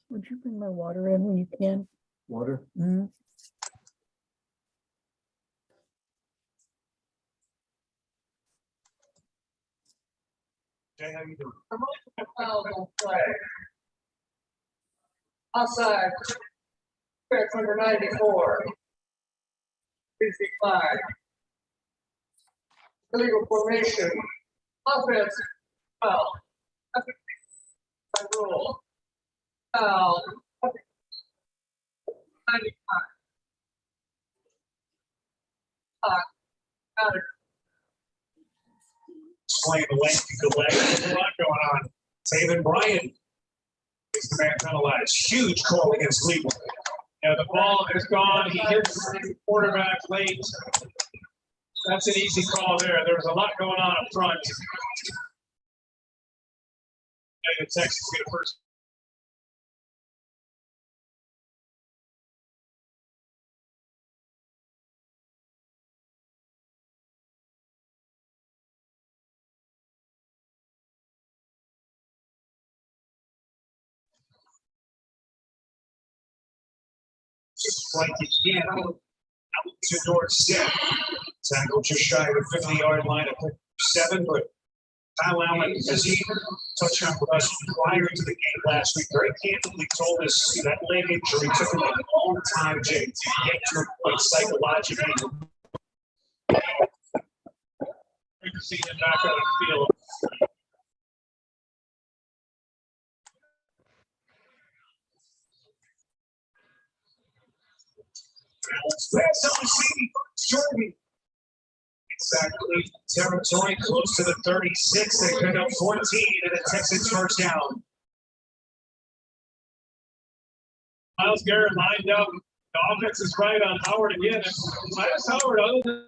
Would you bring my water in when you can? Water? Mm. Jay, how you doing? Don't play. Outside. Fair number 94. 55. Illegal formation. Offense. Foul. By rule. Foul. 95. Out of Playing the length you go back. There's a lot going on. Taven Bryant is the man penalized. Huge call against Cleveland. Yeah, the ball is gone. He hits the quarterback late. That's an easy call there. There was a lot going on up front. And the Texans get a first. Just like you can. Out to doorstep. Tackle just shy of the 50-yard line at 7, but Kyle Allen, as he touched on with us prior to the game last week, very candidly told us that leg injury took him a long time, Jay, to get to a point psychologically. Great to see him back on the field. That's on the scene. Jordan. Exactly. Territory close to the 36. They pick up 14 and the Texans first down. Myles Garrett lined up. The offense is right on Howard again. Miles Howard, other than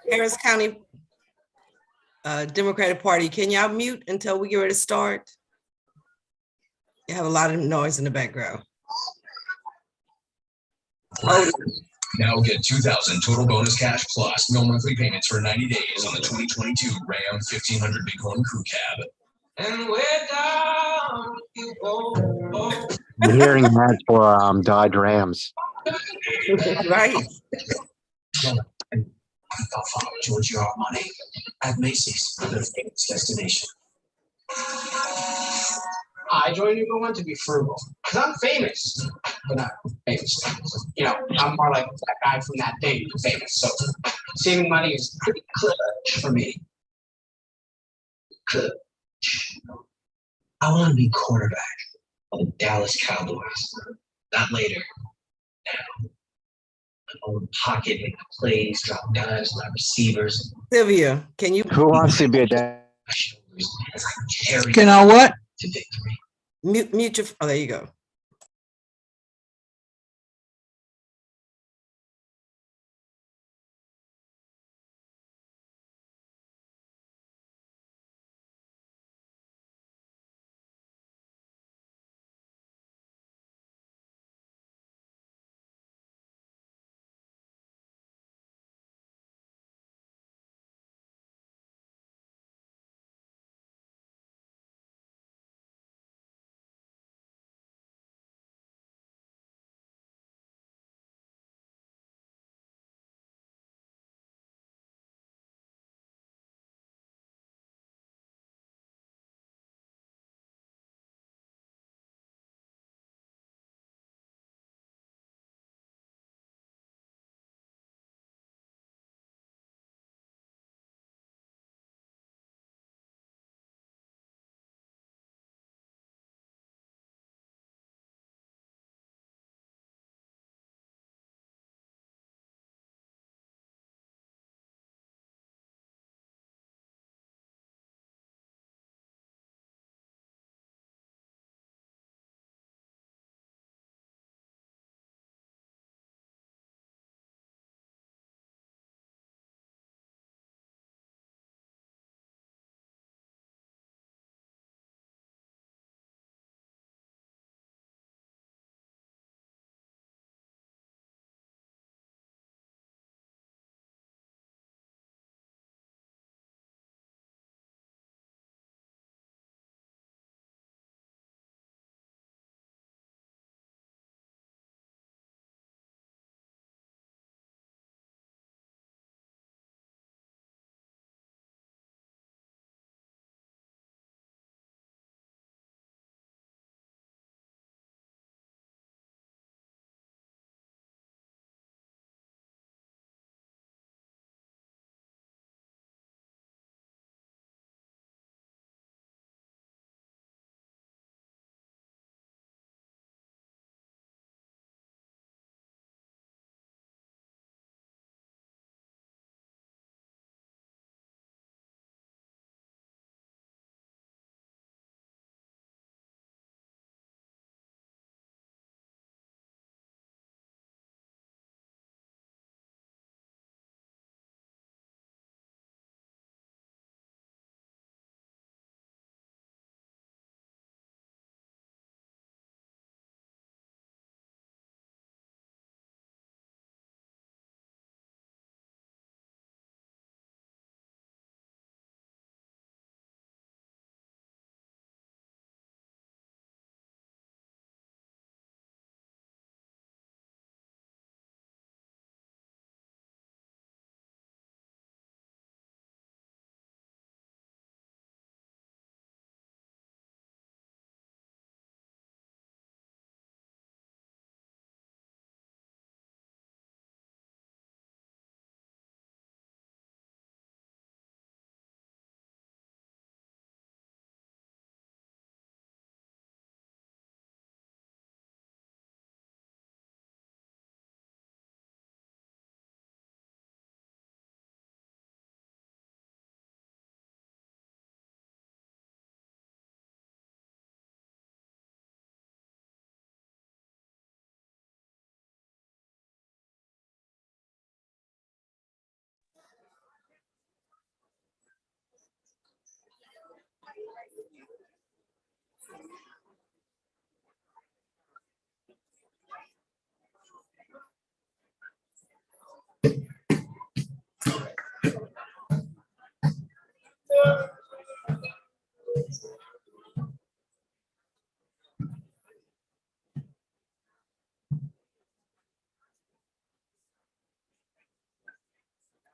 Harris County Democratic Party, can y'all mute until we get ready to start? You have a lot of noise in the background. Oh, Now get 2,000 total bonus cash plus no monthly payments for 90 days on the 2022 Ram 1500 Bighorn Crew Cab. And we're down, you go. I'm hearing that for Dodge Rams. right. Georgia Armani at Macy's, their famous destination. I joined you going to be frugal because I'm famous, but not famous. You know, I'm more like that guy from that thing, famous. So saving money is pretty clutch for me. Clutch. I want to be quarterback of the Dallas Cowboys. Not later. Now. My own pocket, make the plays, drop dimes, my receivers. Sylvia, can you Who wants to be a dad? My shoulders as I carry Can I what? to victory. mute your, oh, there you go.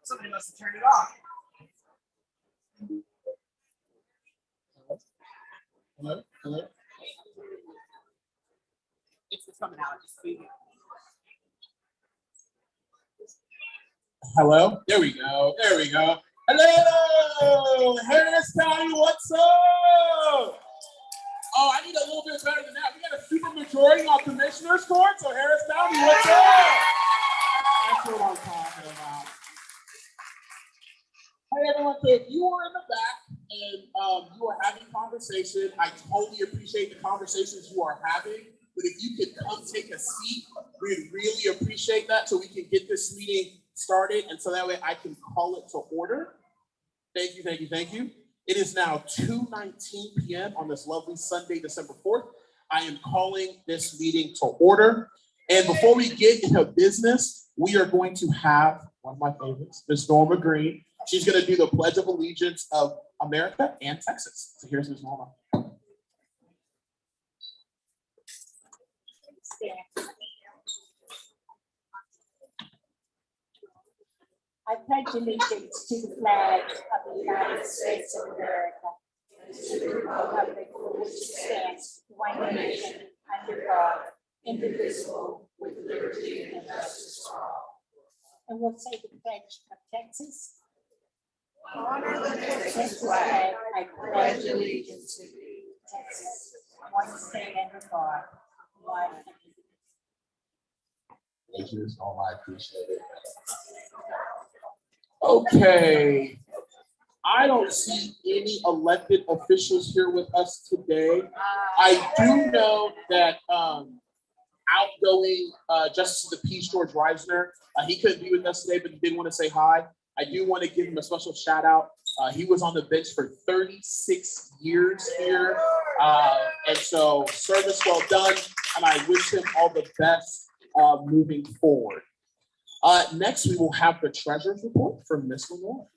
Somebody must have turned it off. Hello? Hello? It's coming out. Just speak. Hello? There we go. There we go. Hello! Harris County, what's up? Oh, I need a little bit better than that. We got a super majority on Commissioner's Court, so Harris County, what's up? That's what I'm talking about. Hey everyone, so if you were in the back and you are having conversation, I totally appreciate the conversations you are having. But if you could come take a seat, we'd really appreciate that so we can get this meeting started and so that way I can call it to order. Thank you, thank you, thank you. It is now 2:19 p.m. on this lovely Sunday, December 4th. I am calling this meeting to order. And before we get into business, we are going to have one of my favorites, Ms. Norma Green. She's going to do the Pledge of Allegiance of America and Texas. So here's Ms. Norma. I pledge allegiance to the flag of the United States of America, to the republic for which it stands, one nation, under God, indivisible, with liberty and justice for all. And we'll say the pledge of Texas. Honor the Texas flag, I pledge allegiance to Texas, one state under God, one. Thank you, Ms. Norma. I appreciate it. Okay. I don't see any elected officials here with us today. I do know that outgoing Justice of the Peace, George Reisner, he couldn't be with us today, but he did want to say hi. I do want to give him a special shout out. He was on the bench for 36 years here. And so service well done. And I wish him all the best moving forward. Next, we will have the treasurer's report from Ms. Lenore.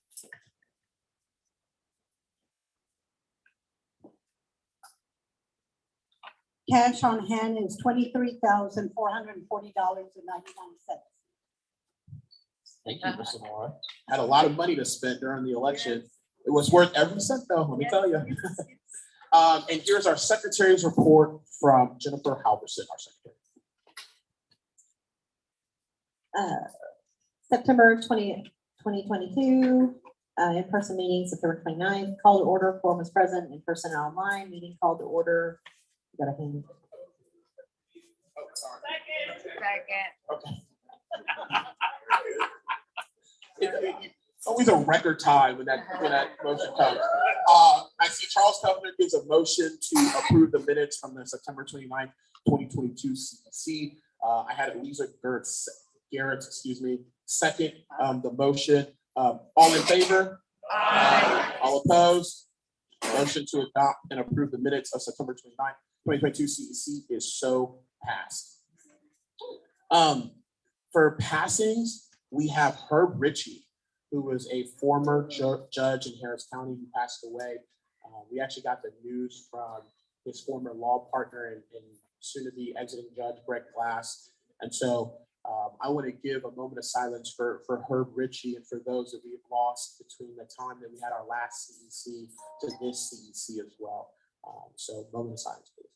Cash on hand is $23,440.99. Thank you, Ms. Lenore. Had a lot of money to spend during the election. It was worth every cent, though, let me tell you. And here's our secretary's report from Jennifer Halverson, our secretary. September 20th, 2022, in-person meeting, September 29th, call to order, quorum was present, in person and online, meeting called to order. You got a hand. Oh, sorry. Second. Okay. It's always a record time when that motion comes. I see Charles Pellner gives a motion to approve the minutes from the September 29th, 2022 CEC. I had Elisa Garrett, second the motion. All in favor? Aye. All opposed? Motion to adopt and approve the minutes of September 29th, 2022 CEC is so passed. For passings, we have Herb Ritchie, who was a former judge in Harris County who passed away. We actually got the news from his former law partner and soon to be exiting judge, Greg Glass. And so I want to give a moment of silence for Herb Ritchie and for those that we have lost between the time that we had our last CEC to this CEC as well. So moment of silence, please.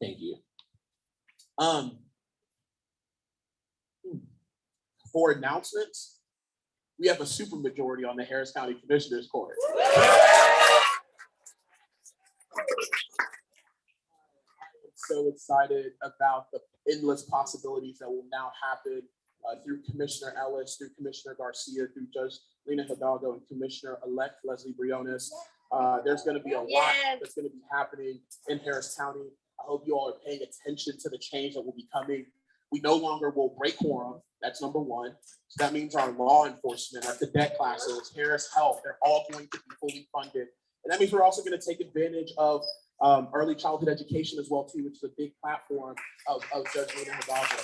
Thank you. For announcements, we have a supermajority on the Harris County Commissioner's Court. I'm so excited about the endless possibilities that will now happen through Commissioner Ellis, through Commissioner Garcia, through Judge Lena Hidalgo, and Commissioner-elect Leslie Briones. There's going to be a lot that's going to be happening in Harris County. I hope you all are paying attention to the change that will be coming. We no longer will break quorum. That's number one. So that means our law enforcement, our cadet classes, Harris Health, they're all going to be fully funded. And that means we're also going to take advantage of early childhood education as well too, which is a big platform of Judge Lena Hidalgo.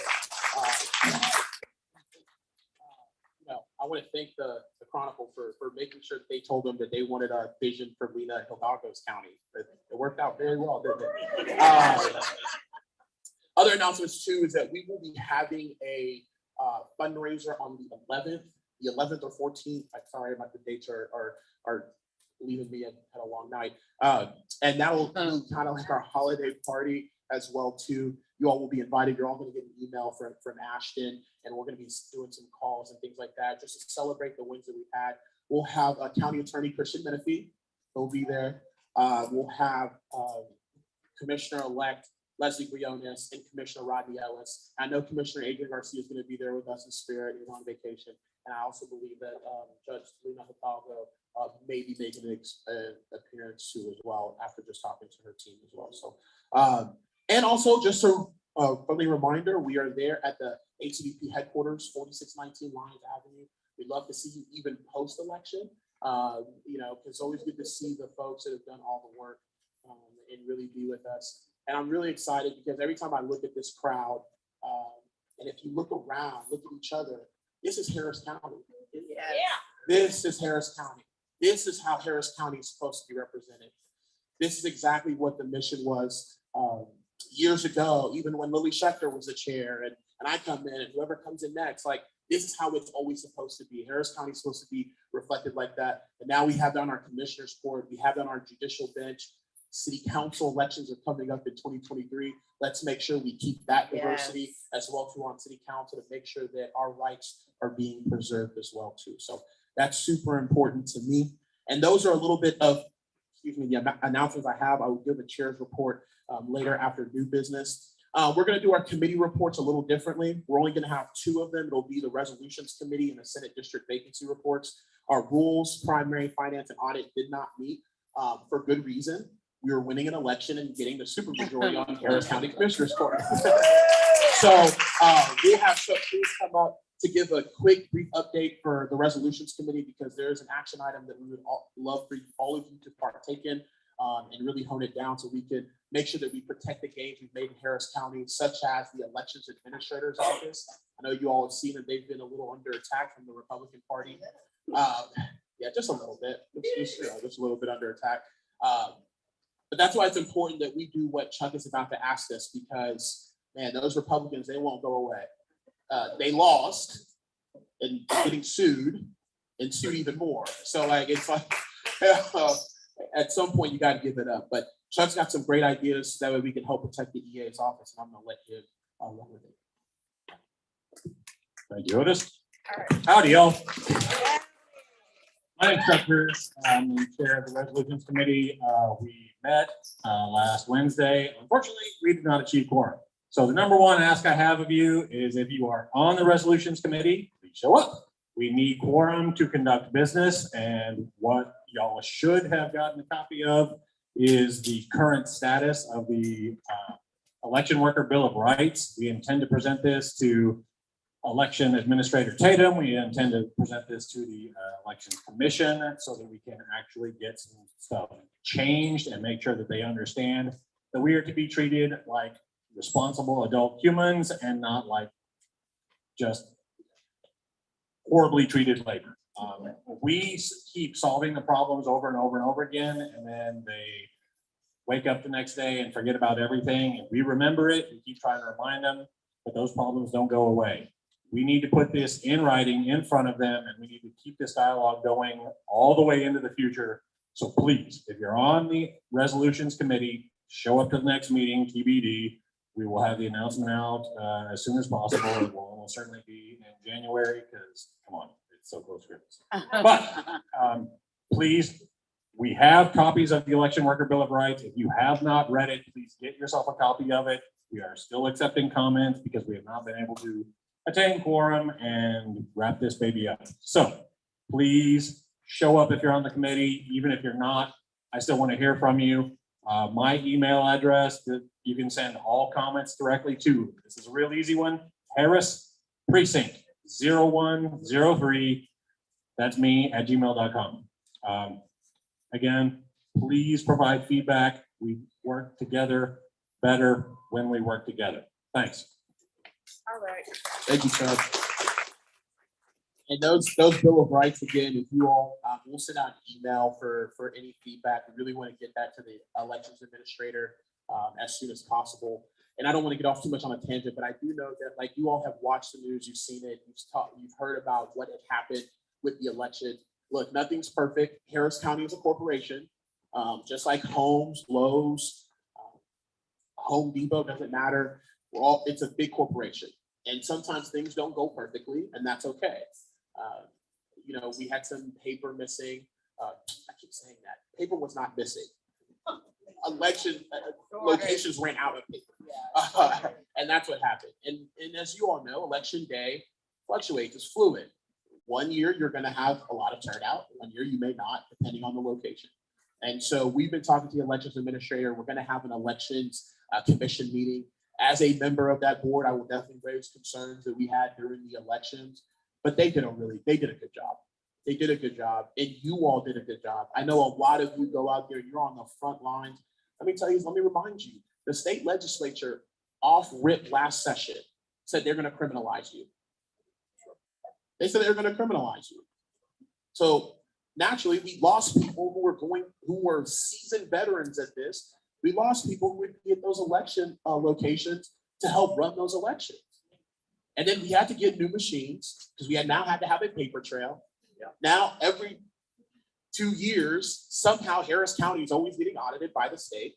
I want to thank the Chronicle for making sure that they told them that they wanted a vision for Lena Hidalgo's county. It worked out very well, didn't it? Other announcements too is that we will be having a fundraiser on the 11th or 14th. I'm sorry about the dates are leaving me. Had a long night. And that will be kind of like our holiday party as well too. You all will be invited. You're all going to get an email from Ashton, and we're going to be doing some calls and things like that just to celebrate the wins that we've had. We'll have County Attorney Christian Menifee. He'll be there. We'll have Commissioner-elect Leslie Briones and Commissioner Rodney Ellis. I know Commissioner Adrian Garcia is going to be there with us in spirit. He's on vacation. And I also believe that Judge Lena Hidalgo may be making an appearance too as well after just talking to her team as well. So, and also just a friendly reminder, we are there at the HCDP headquarters, 4619 Lyons Avenue. We'd love to see you even post-election. It's always good to see the folks that have done all the work and really be with us. And I'm really excited because every time I look at this crowd, and if you look around, look at each other, this is Harris County. Yeah. This is Harris County. This is how Harris County is supposed to be represented. This is exactly what the mission was years ago, even when Lily Schechter was the chair and I come in and whoever comes in next, like this is how it's always supposed to be. Harris County is supposed to be reflected like that. And now we have that on our commissioner's court. We have that on our judicial bench. City council elections are coming up in 2023. Let's make sure we keep that diversity as well too on city council to make sure that our rights are being preserved as well too. So that's super important to me. And those are a little bit of, the announcements I have. I will give a chair's report later after new business. We're going to do our committee reports a little differently. We're only going to have two of them. It'll be the resolutions committee and the Senate district vacancy reports. Our rules, primary, finance, and audit did not meet for good reason. We were winning an election and getting the supermajority on Harris County Commissioner's Court. So we'll have some things come up to give a quick brief update for the resolutions committee because there's an action item that we would love for all of you to partake in and really hone it down so we can make sure that we protect the gains we've made in Harris County, such as the elections administrator's office. I know you all have seen that they've been a little under attack from the Republican Party. Just a little bit, just a little bit under attack. But that's why it's important that we do what Chuck is about to ask us because, man, those Republicans, they won't go away. They lost and getting sued and sued even more. So it's like at some point you got to give it up. But Chuck's got some great ideas that way we can help protect the EA's office. And I'm going to let him run with it. Thank you, Otis. Howdy, y'all. My name's Chuck Pierce. I'm the chair of the resolutions committee. We met last Wednesday. Unfortunately, we did not achieve quorum. So the number one ask I have of you is if you are on the resolutions committee, please show up. We need quorum to conduct business, and what y'all should have gotten a copy of is the current status of the election worker bill of rights. We intend to present this to election administrator Tatum. We intend to present this to the election commission so that we can actually get some stuff changed and make sure that they understand that we are to be treated like responsible adult humans and not like just horribly treated labor. We keep solving the problems over and over and over again, and then they wake up the next day and forget about everything. And we remember it, we keep trying to remind them, but those problems don't go away. We need to put this in writing in front of them, and we need to keep this dialogue going all the way into the future. So please, if you're on the resolutions committee, show up to the next meeting, TBD. We will have the announcement out as soon as possible. It will almost certainly be in January because, come on, it's so close to Christmas. But please, we have copies of the Election Worker Bill of Rights. If you have not read it, please get yourself a copy of it. We are still accepting comments because we have not been able to attain quorum and wrap this baby up. So please show up if you're on the committee. Even if you're not, I still want to hear from you. My email address that you can send all comments directly to, this is a real easy one, Harris Precinct 0103. That's me at gmail.com. Again, please provide feedback. We work together better when we work together. Thanks. All right. Thank you, sir. And those Bill of Rights, again, if you all, we'll send out an email for any feedback. We really want to get that to the elections administrator as soon as possible. And I don't want to get off too much on a tangent, but I do know that, like, you all have watched the news, you've seen it, you've heard about what had happened with the election. Look, nothing's perfect. Harris County is a corporation, just like Homes, Lowe's, Home Depot, doesn't matter. It's a big corporation. And sometimes things don't go perfectly, and that's okay. You know, we had some paper missing. I keep saying that. Paper was not missing. Election locations ran out of paper. And that's what happened. And as you all know, election day fluctuates, it's fluid. One year, you're going to have a lot of turnout. One year, you may not, depending on the location. And so we've been talking to the elections administrator. We're going to have an elections commission meeting. As a member of that board, I will definitely raise concerns that we had during the elections, but they did a good job. They did a good job, and you all did a good job. I know a lot of you go out there, you're on the front lines. Let me remind you, the state legislature off rip last session said they're going to criminalize you. They said they're going to criminalize you. So naturally, we lost people who were seasoned veterans at this. We lost people who would be at those election locations to help run those elections. And then we had to get new machines because we had now had to have a paper trail. Yeah. Now, every 2 years, somehow Harris County is always getting audited by the state.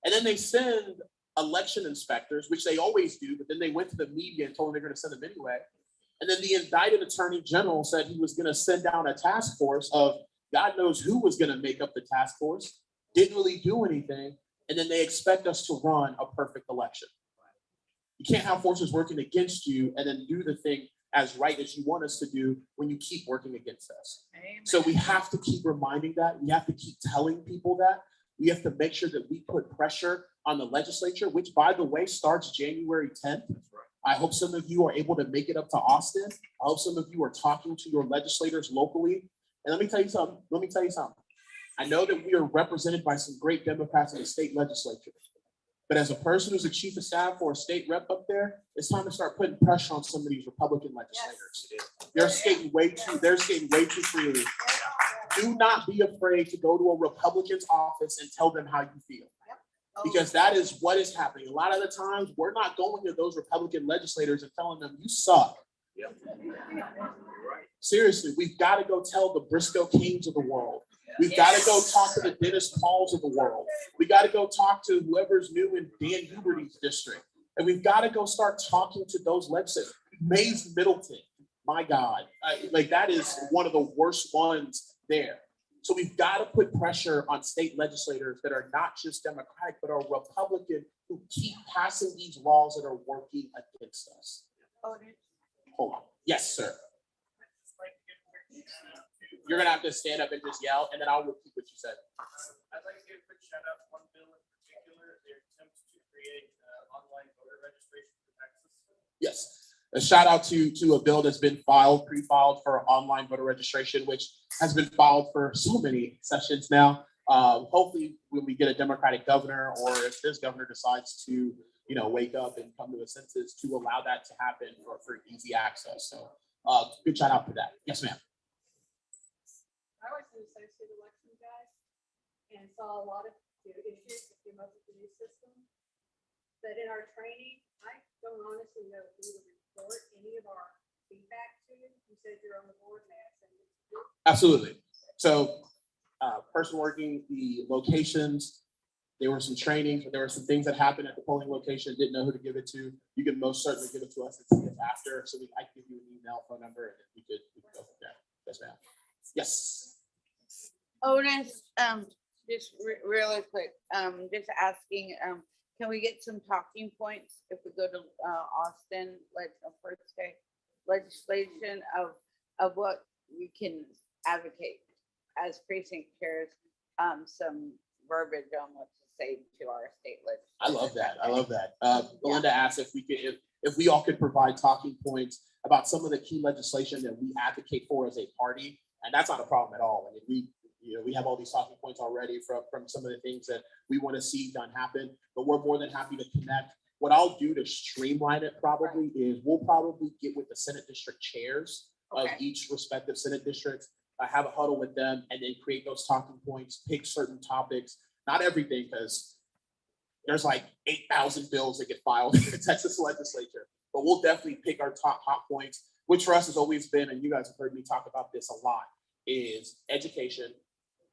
And then they send election inspectors, which they always do, but then they went to the media and told them they're going to send them anyway. And then the indicted attorney general said he was going to send down a task force of God knows who was going to make up the task force. Didn't really do anything, and then they expect us to run a perfect election. You can't have forces working against you and then do the thing as right as you want us to do when you keep working against us. Amen. So we have to keep reminding that. We have to keep telling people that. We have to make sure that we put pressure on the legislature, which, by the way, starts January 10th. I hope some of you are able to make it up to Austin. I hope some of you are talking to your legislators locally. And let me tell you something. I know that we are represented by some great Democrats in the state legislature, but as a person who's a chief of staff or a state rep up there, it's time to start putting pressure on some of these Republican legislators. They're skating way too freely. Do not be afraid to go to a Republican's office and tell them how you feel, because that is what is happening. A lot of the times we're not going to those Republican legislators and telling them you suck. Seriously, we've got to go tell the Briscoe Kings of the world. We've got to go talk to the Dennis Pauls of the world. We got to go talk to whoever's new in Dan Huberty's district. And we've got to go start talking to those legislators. Mays Middleton, my God, that is one of the worst ones there. So we've got to put pressure on state legislators that are not just Democratic, but are Republican, who keep passing these laws that are working against us. Hold on. Yes, sir. You're going to have to stand up and just yell, and then I'll repeat what you said. I'd like to give a quick shout out to one bill in particular, their attempt to create online voter registration for Texas. Yes. A shout out to a bill that's been pre-filed for online voter registration, which has been filed for so many sessions now. Hopefully, when we get a Democratic governor, or if this governor decides to, wake up and come to a census, to allow that to happen for easy access. So good shout out for that. Yes, ma'am. I was an associate election guy and saw a lot of issues that came up with the new system. But in our training, I don't honestly know who to report any of our feedback to. You said you're on the board now. Absolutely. So, person working the locations, there were some trainings, but there were some things that happened at the polling location, didn't know who to give it to. You can most certainly give it to us and see it after. So I can give you an email, phone number, and we could go from there. Yes, ma'am. Yes. Otis, just really quick, just asking, can we get some talking points if we go to Austin, like a first day legislation of what we can advocate as precinct chairs, some verbiage on what to say to our state legislature. I love that. I love that. Belinda asked if we could, if we all could provide talking points about some of the key legislation that we advocate for as a party, and that's not a problem at all. And if we, we have all these talking points already from some of the things that we want to see done happen, but we're more than happy to connect. What I'll do to streamline it probably is we'll probably get with the Senate district chairs of each respective Senate districts, have a huddle with them, and then create those talking points, pick certain topics, not everything, because there's like 8,000 bills that get filed in the Texas legislature, but we'll definitely pick our top hot points, which for us has always been, and you guys have heard me talk about this a lot, is education,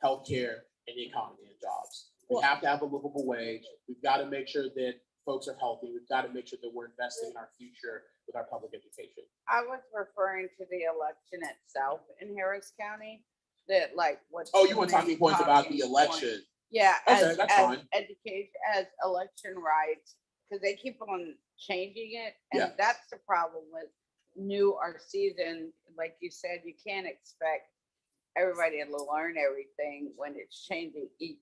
healthcare, and the economy and jobs. We have to have a livable wage. We've got to make sure that folks are healthy. We've got to make sure that we're investing in our future with our public education. I was referring to the election itself in Harris County, that like what. Oh, you want talking points about the election? Yeah, Okay, that's as fine. education, as election rights, because they keep on changing it, and Yeah. that's the problem with new or seasoned. Like you said, you can't expect everybody to learn everything when it's changing each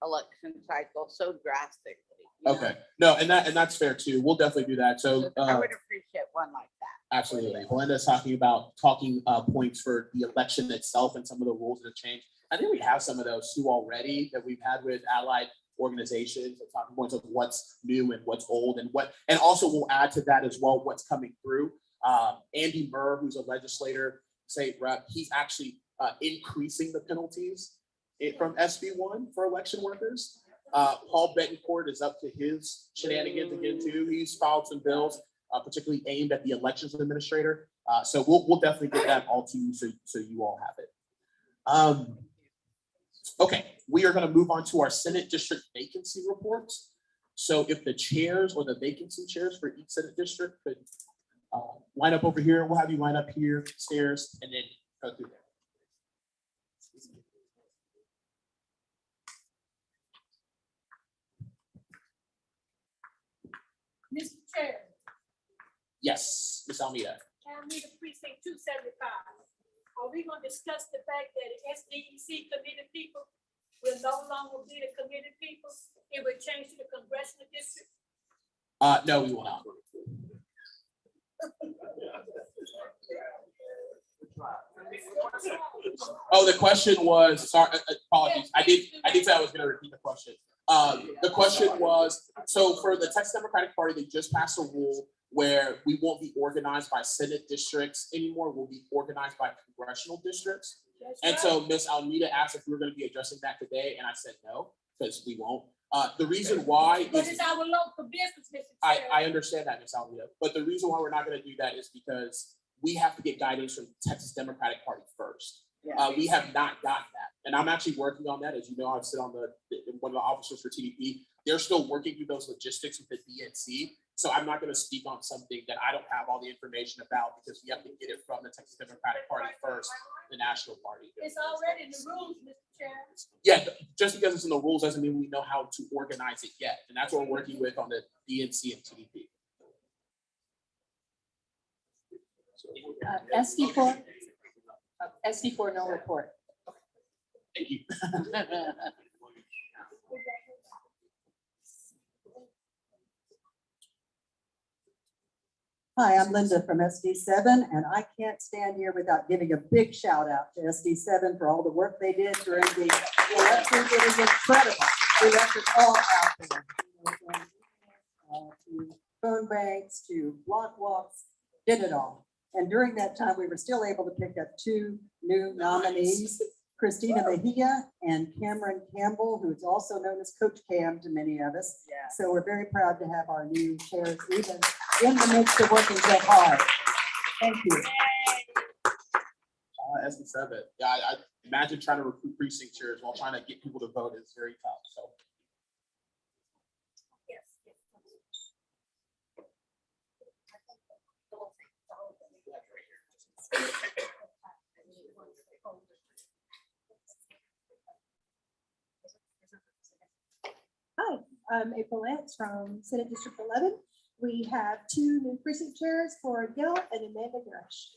election cycle so drastically. you know? Okay, no, and that's fair too. We'll definitely do that. So I would appreciate one like that. absolutely, Belinda's talking about talking points for the election itself and some of the rules that have changed. I think we have some of those too already that we've had with allied organizations, and talking points of what's new and what's old, and also we'll add to that as well what's coming through. Andy Murr, who's a legislator, state rep, he's actually increasing the penalties from SB1 for election workers. Paul Betancourt is up to his shenanigans again too. He's filed some bills, particularly aimed at the elections administrator. So we'll definitely get that all to you, so you all have it. Okay, we are going to move on to our Senate district vacancy reports. So if the chairs or the vacancy chairs for each Senate district could line up over here, we'll have you line up here, stairs, and then go through there. Mr. Chair, Yes, Ms. Almeida. Almeida Precinct 275. Are we going to discuss the fact that SDEC committed people will no longer be the committed people? It will change to the congressional district? No, we will not. Oh, the question was, sorry, apologies. I did say I was going to repeat the question. The question was, so for the Texas Democratic Party, they just passed a rule where we won't be organized by Senate districts anymore. We'll be organized by congressional districts. And so Ms. Almeida asked if we were going to be addressing that today, and I said no, because we won't. The reason why But is it's our local business, Mr. Chair. I understand that, Ms. Almeida, but the reason why we're not going to do that is because we have to get guidance from the Texas Democratic Party first. We have not gotten that, and I'm actually working on that. As you know, I sit on one of the officers for TDP. They're still working through those logistics with the DNC. So I'm not going to speak on something that I don't have all the information about, because we have to get it from the Texas Democratic Party first, the national party. It's already in the rules, Mr. Chair. Yeah, just because it's in the rules doesn't mean we know how to organize it yet. And that's what we're working with on the DNC and TDP. SD4, no report. Thank you. Hi, I'm Linda from SD7, and I can't stand here without giving a big shout out to SD7 for all the work they did during the elections. It was incredible. We left it all out there. To phone banks, to block walks, did it all. And during that time, we were still able to pick up 2 new nominees, Christina Mejia and Cameron Campbell, who's also known as Coach Cam to many of us. So we're very proud to have our new chairs even in the midst of working so hard. Thank you. SD7. Yeah, I imagine trying to recruit precinct chairs while trying to get people to vote is very tough. So. Hi, I'm April Lance from Senate District 11. We have 2 new precinct chairs for Gil and Amanda Grush.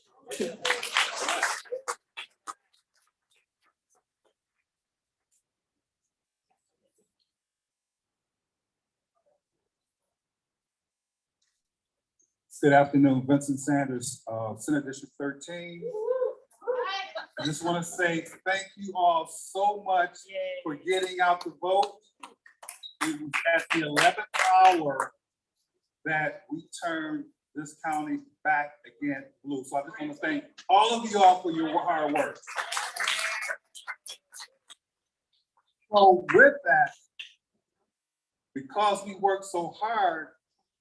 Good afternoon, Vincent Sanders, Senate District 13. I just want to say thank you all so much for getting out the vote. It was at the 11th hour that we turned this county back again blue. So I just want to thank all of you all for your hard work. So with that, because we worked so hard,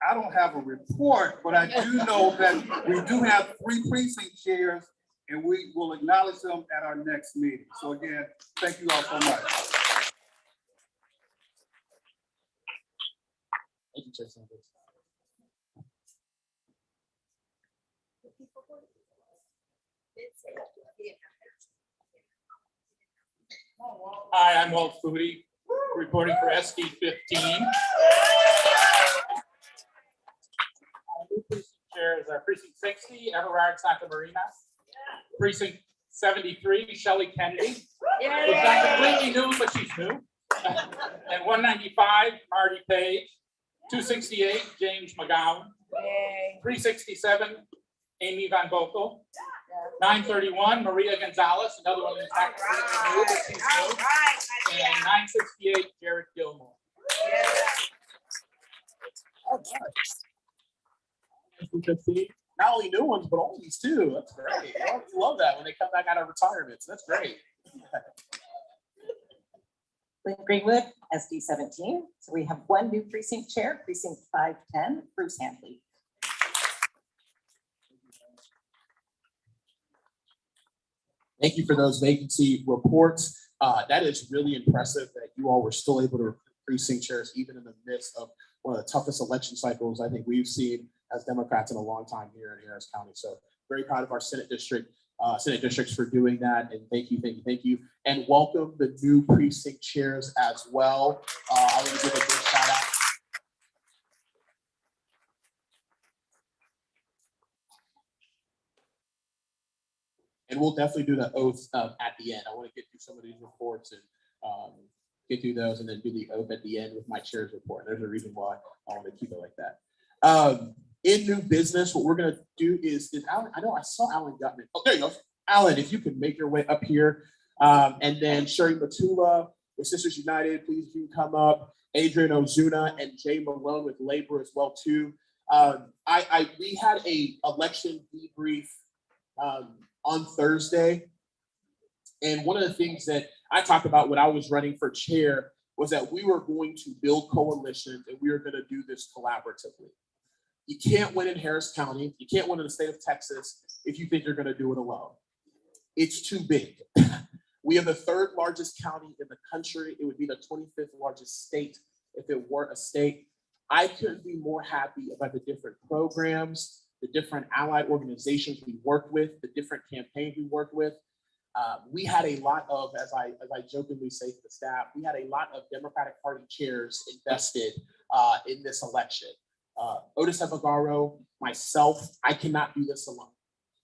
I don't have a report, but I do know that we do have 3 precinct chairs and we will acknowledge them at our next meeting. So again, thank you all so much. Thank you, Chair Sanders. Hi, I'm Walt Foodie, reporting for SD 15. New precinct chair is our precinct 60, Everard Santa Marina. Precinct 73, Shelley Kennedy. She's not completely new, but she's new. And 195, Marty Page. 268, James McGowan. 367, Amy Van Bokel. 931, Maria Gonzalez, another one who's not completely new, but she's new. And 968, Jared Gilmore. We can see not only new ones, but oldies too. That's great. I love that when they come back out of retirement. So that's great. Lynn Greenwood, SD 17. So we have 1 new precinct chair, precinct 510, Bruce Handley. Thank you for those vacancy reports. That is really impressive that you all were still able to recruit precinct chairs even in the midst of one of the toughest election cycles I think we've seen as Democrats in a long time here in Harris County. So very proud of our Senate districts for doing that. And thank you. And welcome the new precinct chairs as well. I want to give a big shout out. And we'll definitely do the oath at the end. I want to get through some of these reports and get through those and then do the oath at the end with my chair's report. There's a reason why I want to keep it like that. In new business, what we're going to do is Alan, I know I saw Alan Gutman. Oh, there you go. Alan, if you can make your way up here. And then Sherry Matula with Sisters United, please do come up. Adrian Ozuna and Jay Malone with Labor as well too. We had a election debrief on Thursday. And one of the things that I talked about when I was running for chair was that we were going to build coalitions and we were going to do this collaboratively. You can't win in Harris County. You can't win in the state of Texas if you think you're going to do it alone. It's too big. We have the 3rd largest county in the country. It would be the 25th largest state if it weren't a state. I couldn't be more happy about the different programs, the different allied organizations we worked with, the different campaigns we worked with. We had a lot of, as I jokingly say to the staff, we had a lot of Democratic Party chairs invested in this election. Otis Evagaro, myself, I cannot do this alone.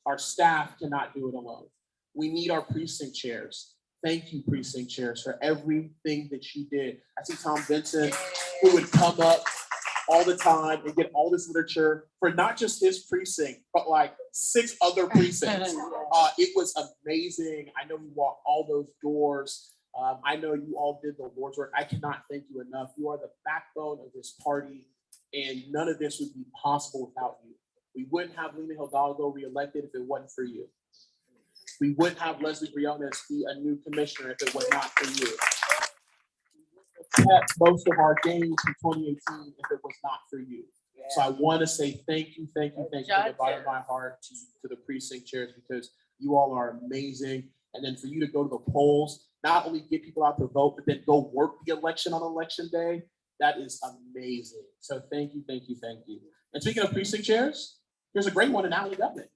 Our staff cannot do it alone. We need our precinct chairs. Thank you, precinct chairs, for everything that you did. I see Tom Vincent, who would come up all the time and get all this literature for not just his precinct, but like 6 other precincts. It was amazing. I know you walked all those doors. I know you all did the Lord's work. I cannot thank you enough. You are the backbone of this party, and none of this would be possible without you. We wouldn't have Lena Hidalgo reelected if it wasn't for you. We wouldn't have Leslie Briones be a new commissioner if it was not for you. We wouldn't have kept most of our gains from 2018 if it was not for you. So I want to say thank you from the bottom of my heart to the precinct chairs, because you all are amazing. And then for you to go to the polls, not only get people out to vote, but then go work the election on election day, that is amazing. So thank you. And speaking of precinct chairs, here's a great one in Alan Gutman.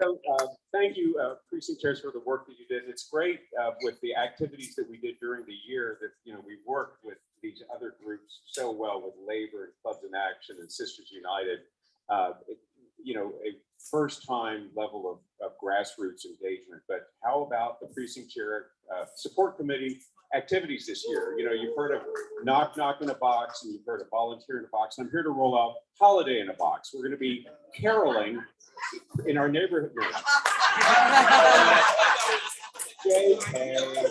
So thank you, precinct chairs, for the work that you did. It's great with the activities that we did during the year that, we worked with these other groups so well with Labor and Clubs in Action and Sisters United. you know, a first time level of grassroots engagement, but how about the precinct chair support committee activities this year? You know, you've heard of knock knock in a box and you've heard of volunteer in a box. I'm here to roll out holiday in a box. We're going to be caroling in our neighborhood. JK.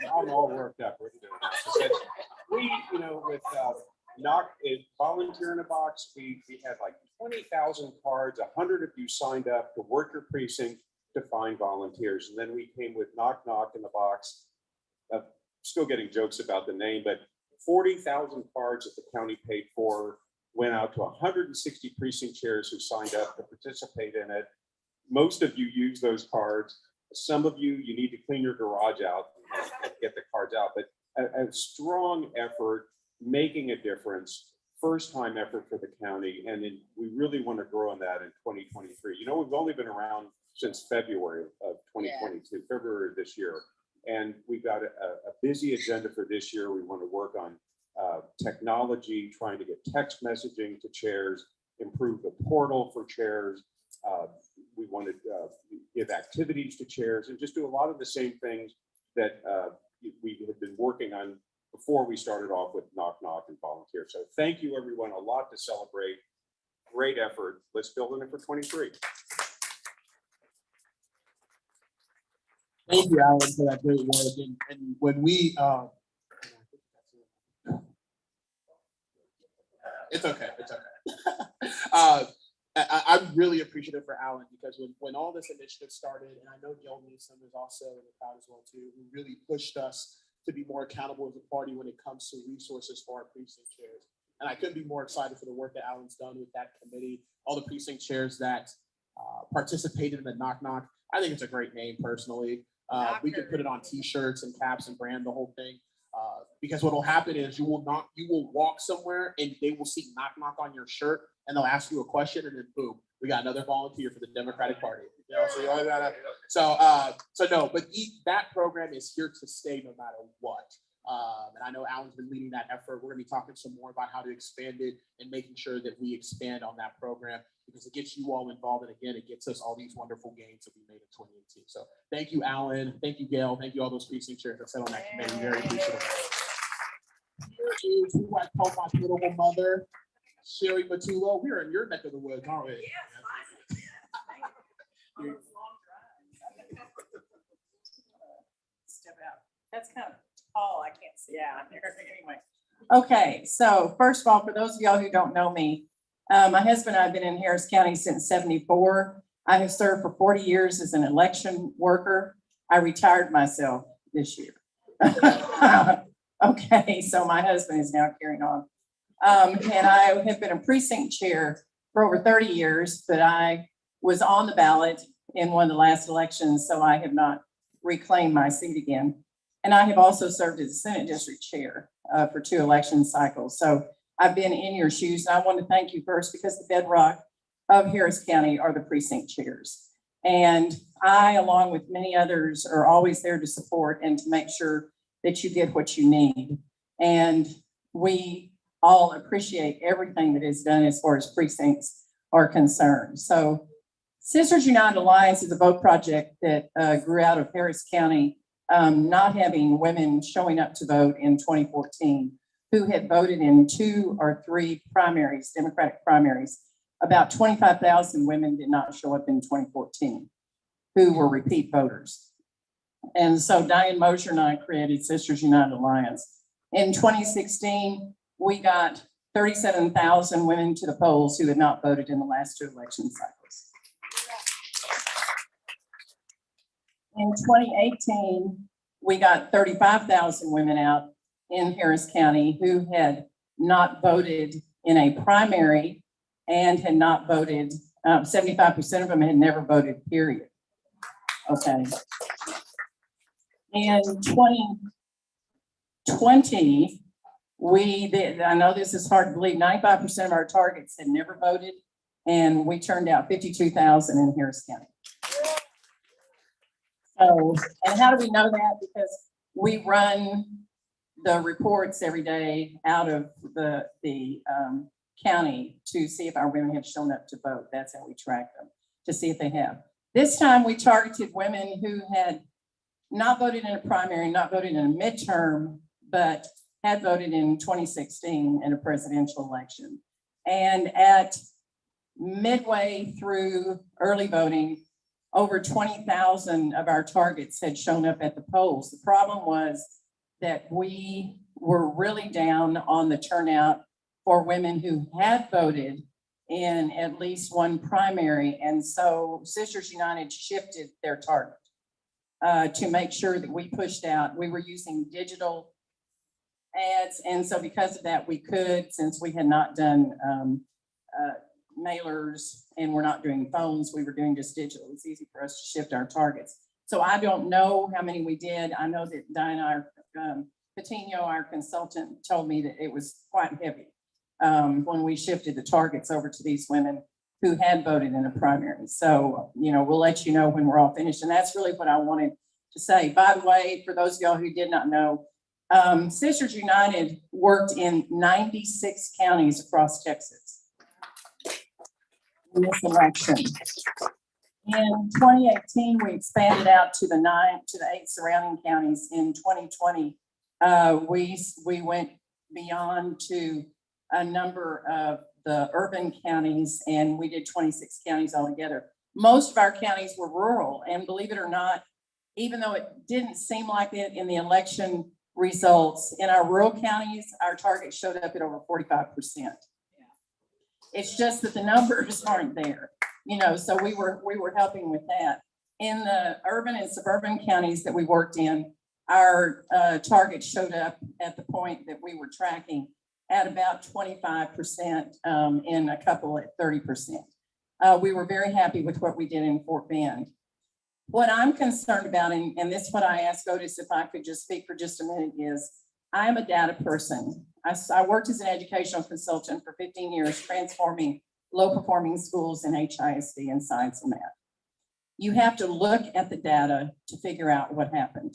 I'm all worked up. We, you know, with volunteer in a box, we had like 20,000 cards, 100 of you signed up to work your precinct to find volunteers. And then we came with knock knock in the box. Still getting jokes about the name, but 40,000 cards that the county paid for went out to 160 precinct chairs who signed up to participate in it. Most of you use those cards. Some of you need to clean your garage out and get the cards out, but a strong effort, making a difference, first time effort for the county. And then we really want to grow on that in 2023. You know, we've only been around since February of 2022, February of this year. And we've got a busy agenda for this year. We want to work on technology, trying to get text messaging to chairs, improve the portal for chairs. We want to give activities to chairs and just do a lot of the same things that we had been working on before we started off with knock knock and volunteer. So thank you, everyone. A lot to celebrate. Great effort. Let's build on it for 23. Thank you, Alan, for that great work. And when we, it's okay, it's okay. I'm really appreciative for Alan because when all this initiative started, and I know Gail Newsom is also in the crowd as well too, who really pushed us to be more accountable as a party when it comes to resources for our precinct chairs. And I couldn't be more excited for the work that Alan's done with that committee, all the precinct chairs that participated in the knock knock. I think it's a great name personally. We could put it on t-shirts and caps and brand the whole thing. Because what will happen is you will walk somewhere and they will see knock knock on your shirt and they'll ask you a question and then boom, we got another volunteer for the Democratic Party. You know, so you always gotta, so no, but that program is here to stay no matter what. And I know Alan's been leading that effort. We're gonna be talking some more about how to expand it and making sure that we expand on that program because it gets you all involved. And again, it gets us all these wonderful gains that we made in 2018. So thank you, Alan. Thank you, Gail. Thank you all those precinct chairs that sat on that committee. Very appreciative. Here is who I call my beautiful mother, Sherry Matulo. We're in your neck of the woods, aren't we? Step out. That's kind of tall. I can't see. Yeah, anyway. Okay, so first of all, for those of y'all who don't know me, my husband and I have been in Harris County since '74. I have served for 40 years as an election worker. I retired myself this year. Okay, so my husband is now carrying on. And I have been a precinct chair for over 30 years, but I was on the ballot in one of the last elections, so I have not reclaimed my seat again. And I have also served as a Senate District Chair for 2 election cycles. So I've been in your shoes. And I want to thank you first because the bedrock of Harris County are the precinct chairs. And I, along with many others, are always there to support and to make sure that you get what you need. And we all appreciate everything that is done as far as precincts are concerned. So Sisters United Alliance is a vote project that grew out of Harris County not having women showing up to vote in 2014 who had voted in 2 or 3 primaries, Democratic primaries. About 25,000 women did not show up in 2014 who were repeat voters. And so Diane Mosher and I created Sisters United Alliance. In 2016, we got 37,000 women to the polls who had not voted in the last 2 election cycles. In 2018, we got 35,000 women out in Harris County who had not voted in a primary and had not voted, 75% of them had never voted, period. Okay. In 2020, I know this is hard to believe, 95% of our targets had never voted, and we turned out 52,000 in Harris County. So, and how do we know that? Because we run the reports every day out of the county to see if our women have shown up to vote. That's how we track them, to see if they have. This time we targeted women who had not voted in a primary, not voted in a midterm, but had voted in 2016 in a presidential election. And at midway through early voting, over 20,000 of our targets had shown up at the polls. The problem was that we were really down on the turnout for women who had voted in at least one primary. And so Sisters United shifted their target to make sure that we pushed out. We were using digital ads. And so because of that, we could, since we had not done mailers and we're not doing phones, we were doing just digital. It's easy for us to shift our targets. So I don't know how many we did. I know that Diana, Patino, our consultant, told me that it was quite heavy when we shifted the targets over to these women who had voted in a primary. So, you know, we'll let you know when we're all finished. And that's really what I wanted to say. By the way, for those of y'all who did not know, Sisters United worked in 96 counties across Texas in this election. In 2018, we expanded out to the 8 surrounding counties. In 2020, we went beyond to a number of the urban counties, and we did 26 counties altogether. Most of our counties were rural, and believe it or not, even though it didn't seem like it in the election results, in our rural counties, our target showed up at over 45%. It's just that the numbers aren't there, you know, so we were helping with that. In the urban and suburban counties that we worked in, our target showed up at the point that we were tracking at about 25%, in a couple at 30%. We were very happy with what we did in Fort Bend. What I'm concerned about, and this is what I asked Otis if I could just speak for just a minute, is I'm a data person. I worked as an educational consultant for 15 years, transforming low-performing schools in HISD and science and math. You have to look at the data to figure out what happened.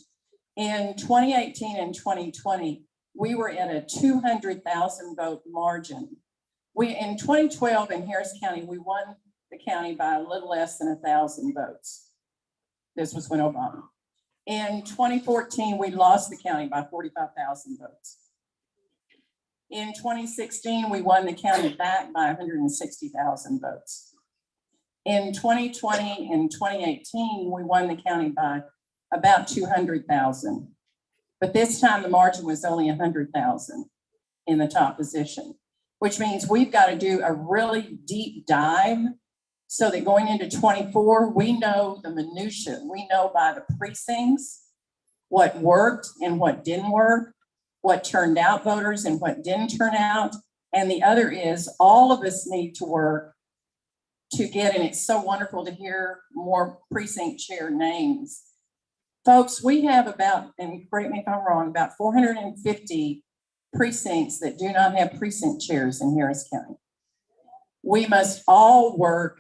In 2018 and 2020, we were at a 200,000 vote margin. In 2012 in Harris County, we won the county by a little less than 1,000 votes. This was when Obama. In 2014, we lost the county by 45,000 votes. In 2016, we won the county back by 160,000 votes. In 2020 and 2018, we won the county by about 200,000. But this time the margin was only 100,000 in the top position, which means we've got to do a really deep dive so that going into 24, we know the minutia. We know by the precincts what worked and what didn't work, what turned out voters and what didn't turn out. And the other is all of us need to work to get, and it's so wonderful to hear more precinct chair names. Folks, we have about, and correct me if I'm wrong, about 450 precincts that do not have precinct chairs in Harris County. We must all work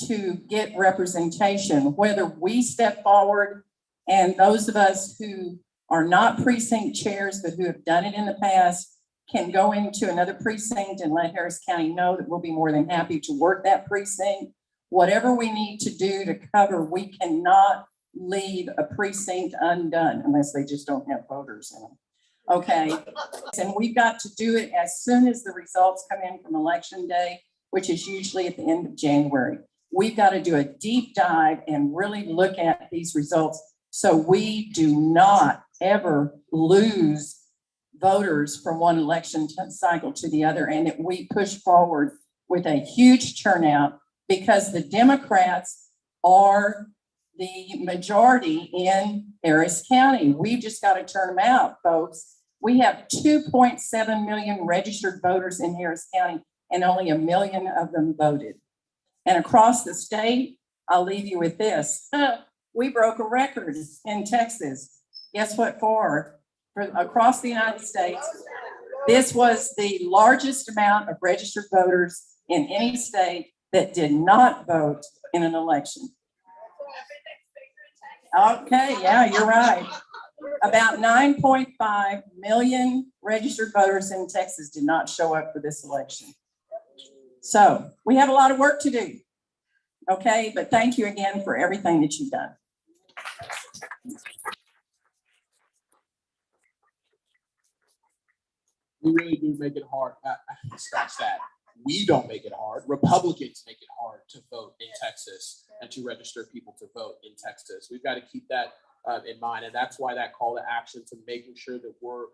to get representation, whether we step forward and those of us who are not precinct chairs, but who have done it in the past can go into another precinct and let Harris County know that we'll be more than happy to work that precinct. Whatever we need to do to cover, we cannot leave a precinct undone unless they just don't have voters in them. Okay, and we've got to do it as soon as the results come in from election day, which is usually at the end of January. We've got to do a deep dive and really look at these results so we do not ever lose voters from one election cycle to the other, and that we push forward with a huge turnout, because the Democrats are the majority in Harris County. We've just got to turn them out, folks. We have 2.7 million registered voters in Harris County, and only 1 million of them voted. And across the state, I'll leave you with this. We broke a record in Texas. Guess what for across the United States? This was the largest amount of registered voters in any state that did not vote in an election. Okay, yeah, you're right. About 9.5 million registered voters in Texas did not show up for this election. So we have a lot of work to do. Okay, but thank you again for everything that you've done. We really do make it hard. Scratch that. We don't make it hard. Republicans make it hard to vote in Texas and to register people to vote in Texas. We've got to keep that in mind. And that's why that call to action to making sure that we're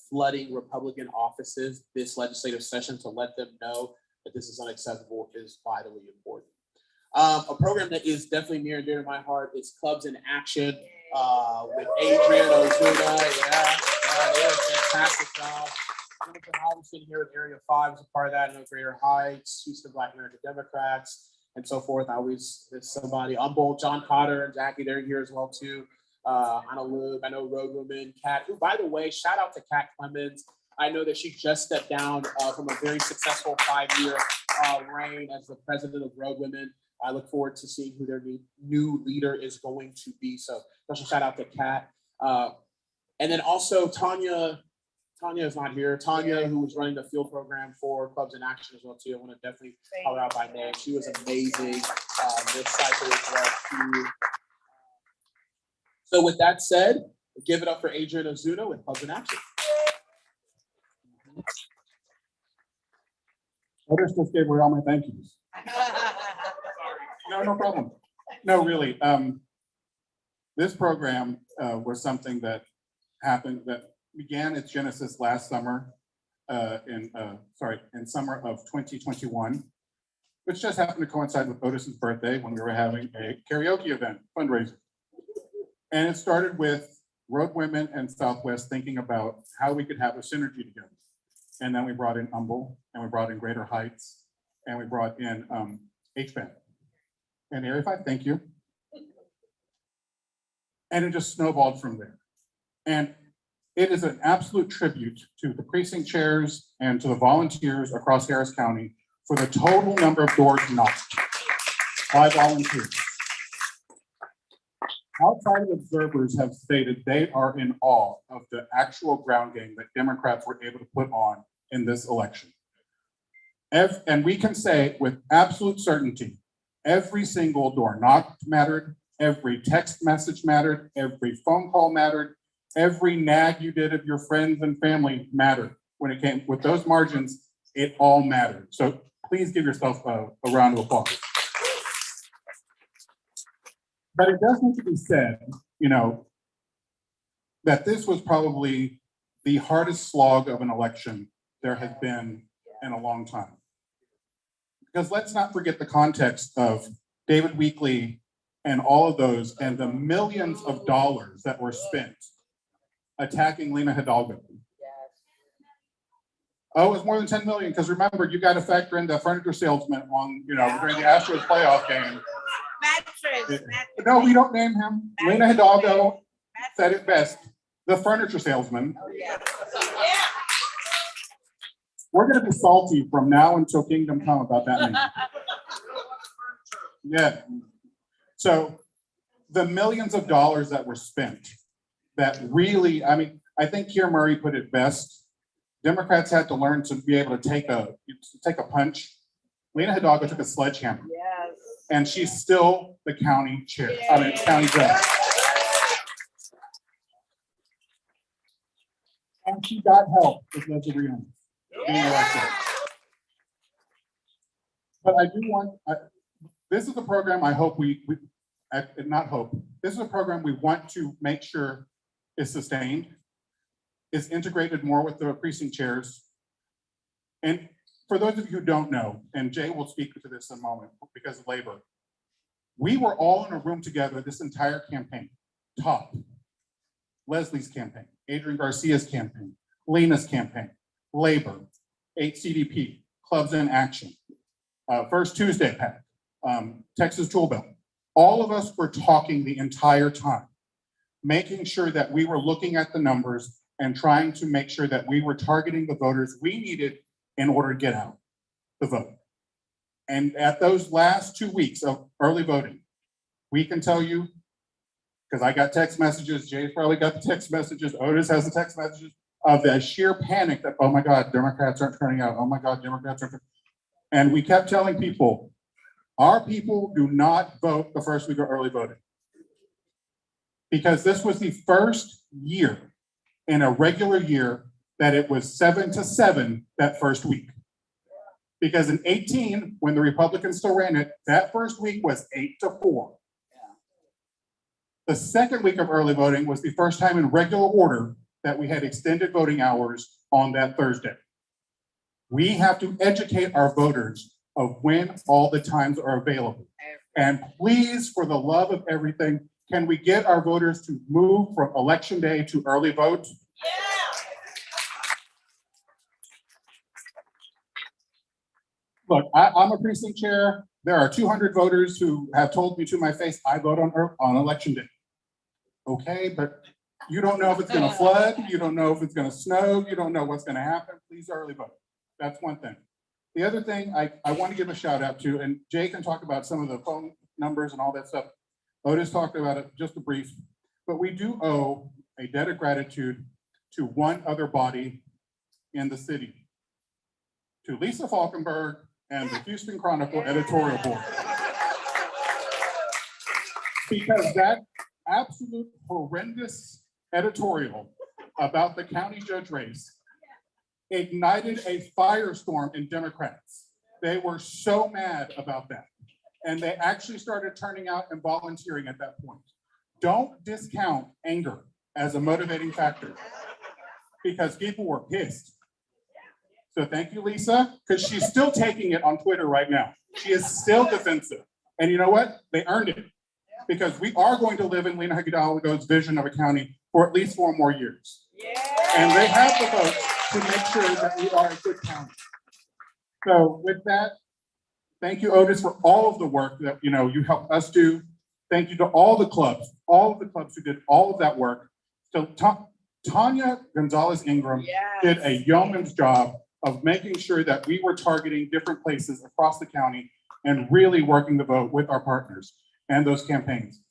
flooding Republican offices this legislative session to let them know that this is unacceptable is vitally important. A program that is definitely near and dear to my heart is Clubs in Action with Adrian Ozuna. They did a fantastic job. Jennifer Halverson here in Area 5 is a part of that. I know Greater Heights, Houston Black American Democrats, and so forth. I always miss somebody. Humboldt, John Cotter and Jackie, they're here as well too. Anna Lube, I know Road Woman, Kat, who, by the way, shout out to Kat Clemens. I know that she just stepped down from a very successful 5-year reign as the president of Road Women. I look forward to seeing who their new leader is going to be. So special shout out to Kat. And then also Tanya is not here. Tanya, who was running the field program for Clubs in Action as well too. I want to definitely call her out by name. She was amazing this cycle as well too. So with that said, give it up for Adrian Ozuna with Clubs in Action. I just gave away all my thank yous. No problem. No, really. This program was something that began its genesis last summer, in summer of 2021, which just happened to coincide with Otis's birthday when we were having a karaoke event fundraiser. And it started with Road Women and Southwest thinking about how we could have a synergy together. And then we brought in Humboldt, and we brought in Greater Heights, and we brought in HBAN. And Area 5, thank you. And it just snowballed from there. And it is an absolute tribute to the precinct chairs and to the volunteers across Harris County for the total number of doors knocked by volunteers. Outside observers have stated they are in awe of the actual ground game that Democrats were able to put on in this election. And we can say with absolute certainty, every single door knocked mattered, every text message mattered, every phone call mattered, every nag you did of your friends and family mattered. When it came with those margins, it all mattered. So please give yourself a round of applause. But it does need to be said, that this was probably the hardest slog of an election there has been in a long time. Because let's not forget the context of David Weekley and all of those and the millions of dollars that were spent attacking Lena Hidalgo. Oh, it was more than 10 million, because remember, you got to factor in the furniture salesman on, during the Astros playoff game. No, we don't name him. Lena Hidalgo said it best. The furniture salesman. We're going to be salty from now until Kingdom Come about that name. Yeah. So the millions of dollars that were spent, that really, I think Keir Murray put it best. Democrats had to learn to be able to take a punch. Lena Hidalgo took a sledgehammer. Yes. And she's still the county chair, county judge. And she got help with those agreements being elected. But I do want, this is a program I hope this is a program we want to make sure is sustained, is integrated more with the precinct chairs. And for those of you who don't know, and Jay will speak to this in a moment because of labor, we were all in a room together this entire campaign. Top, Leslie's campaign, Adrian Garcia's campaign, Lena's campaign, labor, HCDP, Clubs in Action, First Tuesday PAC, Texas Tool Belt. All of us were talking the entire time, making sure that we were looking at the numbers and trying to make sure that we were targeting the voters we needed in order to get out the vote. And at those last 2 weeks of early voting, we can tell you, because I got text messages, Jay's probably got the text messages, Otis has the text messages, of the sheer panic that, oh my God, Democrats aren't turning out. Oh my God, Democrats aren't. And we kept telling people, our people do not vote the first week of early voting. Because this was the first year in a regular year that it was 7 to 7 that first week. Because in 18, when the Republicans still ran it, that first week was 8 to 4. The second week of early voting was the first time in regular order that we had extended voting hours on that Thursday. We have to educate our voters of when all the times are available. And please, for the love of everything, can we get our voters to move from election day to early vote? Look, I'm a precinct chair. There are 200 voters who have told me to my face, I vote on election day. Okay, but you don't know if it's gonna flood. You don't know if it's gonna snow. You don't know what's gonna happen. Please early vote. That's one thing. The other thing I want to give a shout out to, and Jay can talk about some of the phone numbers and all that stuff. Otis talked about it, just a brief, but we do owe a debt of gratitude to one other body in the city, to Lisa Falkenberg and the Houston Chronicle editorial board. Because that absolute horrendous editorial about the county judge race ignited a firestorm in Democrats. They were so mad about that. And they actually started turning out and volunteering at that point. Don't discount anger as a motivating factor, because people were pissed. So thank you, Lisa, because she's still taking it on Twitter right now. She is still defensive. And you know what? They earned it, because we are going to live in Lena Hidalgo's vision of a county for at least 4 more years. And they have the votes to make sure that we are a good county. So with that, thank you, Otis, for all of the work that you helped us do. Thank you to all the clubs who did all of that work. So Tanya Gonzalez Ingram did a yeoman's job of making sure that we were targeting different places across the county and really working the vote with our partners and those campaigns.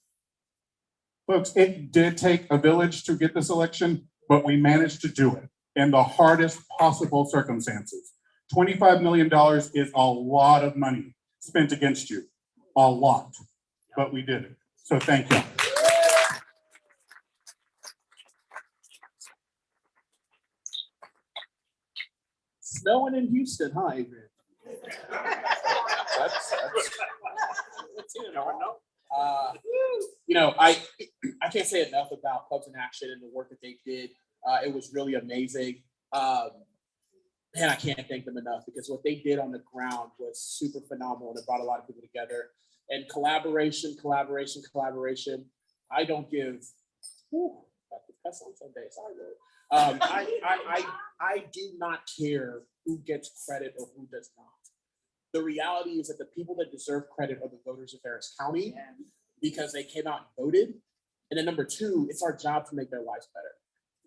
Folks, it did take a village to get this election, but we managed to do it in the hardest possible circumstances. $25 million is a lot of money spent against you, a lot, but we did it. So thank you. Snowing in Houston, huh, Adrian? I can't say enough about Clubs in Action and the work that they did. It was really amazing. Man, I can't thank them enough, because what they did on the ground was super phenomenal, and it brought a lot of people together. And collaboration. I don't give. That's on Sunday. Sorry, I do not care who gets credit or who does not. The reality is that the people that deserve credit are the voters of Harris County, because they came out and voted. And then number 2, it's our job to make their lives better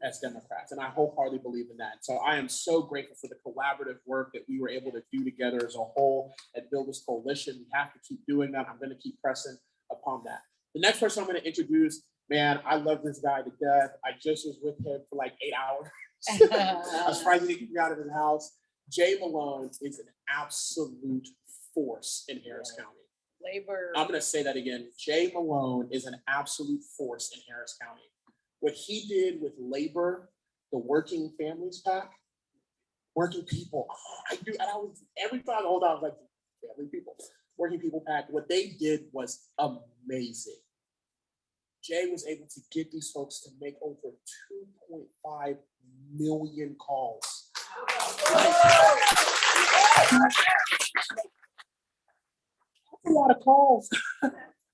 as Democrats. And I wholeheartedly believe in that. So I am so grateful for the collaborative work that we were able to do together as a whole and build this coalition. We have to keep doing that. I'm going to keep pressing upon that. The next person I'm going to introduce, man, I love this guy to death. I just was with him for like 8 hours. I was surprised he didn't get me out of his house. Jay Malone is an absolute force in Harris County. Labor. I'm going to say that again. Jay Malone is an absolute force in Harris County. What he did with labor, the Working Families PAC, working people. Every time I hold on, I was like, family people, Working People PAC. What they did was amazing. Jay was able to get these folks to make over 2.5 million calls. That's a lot of calls.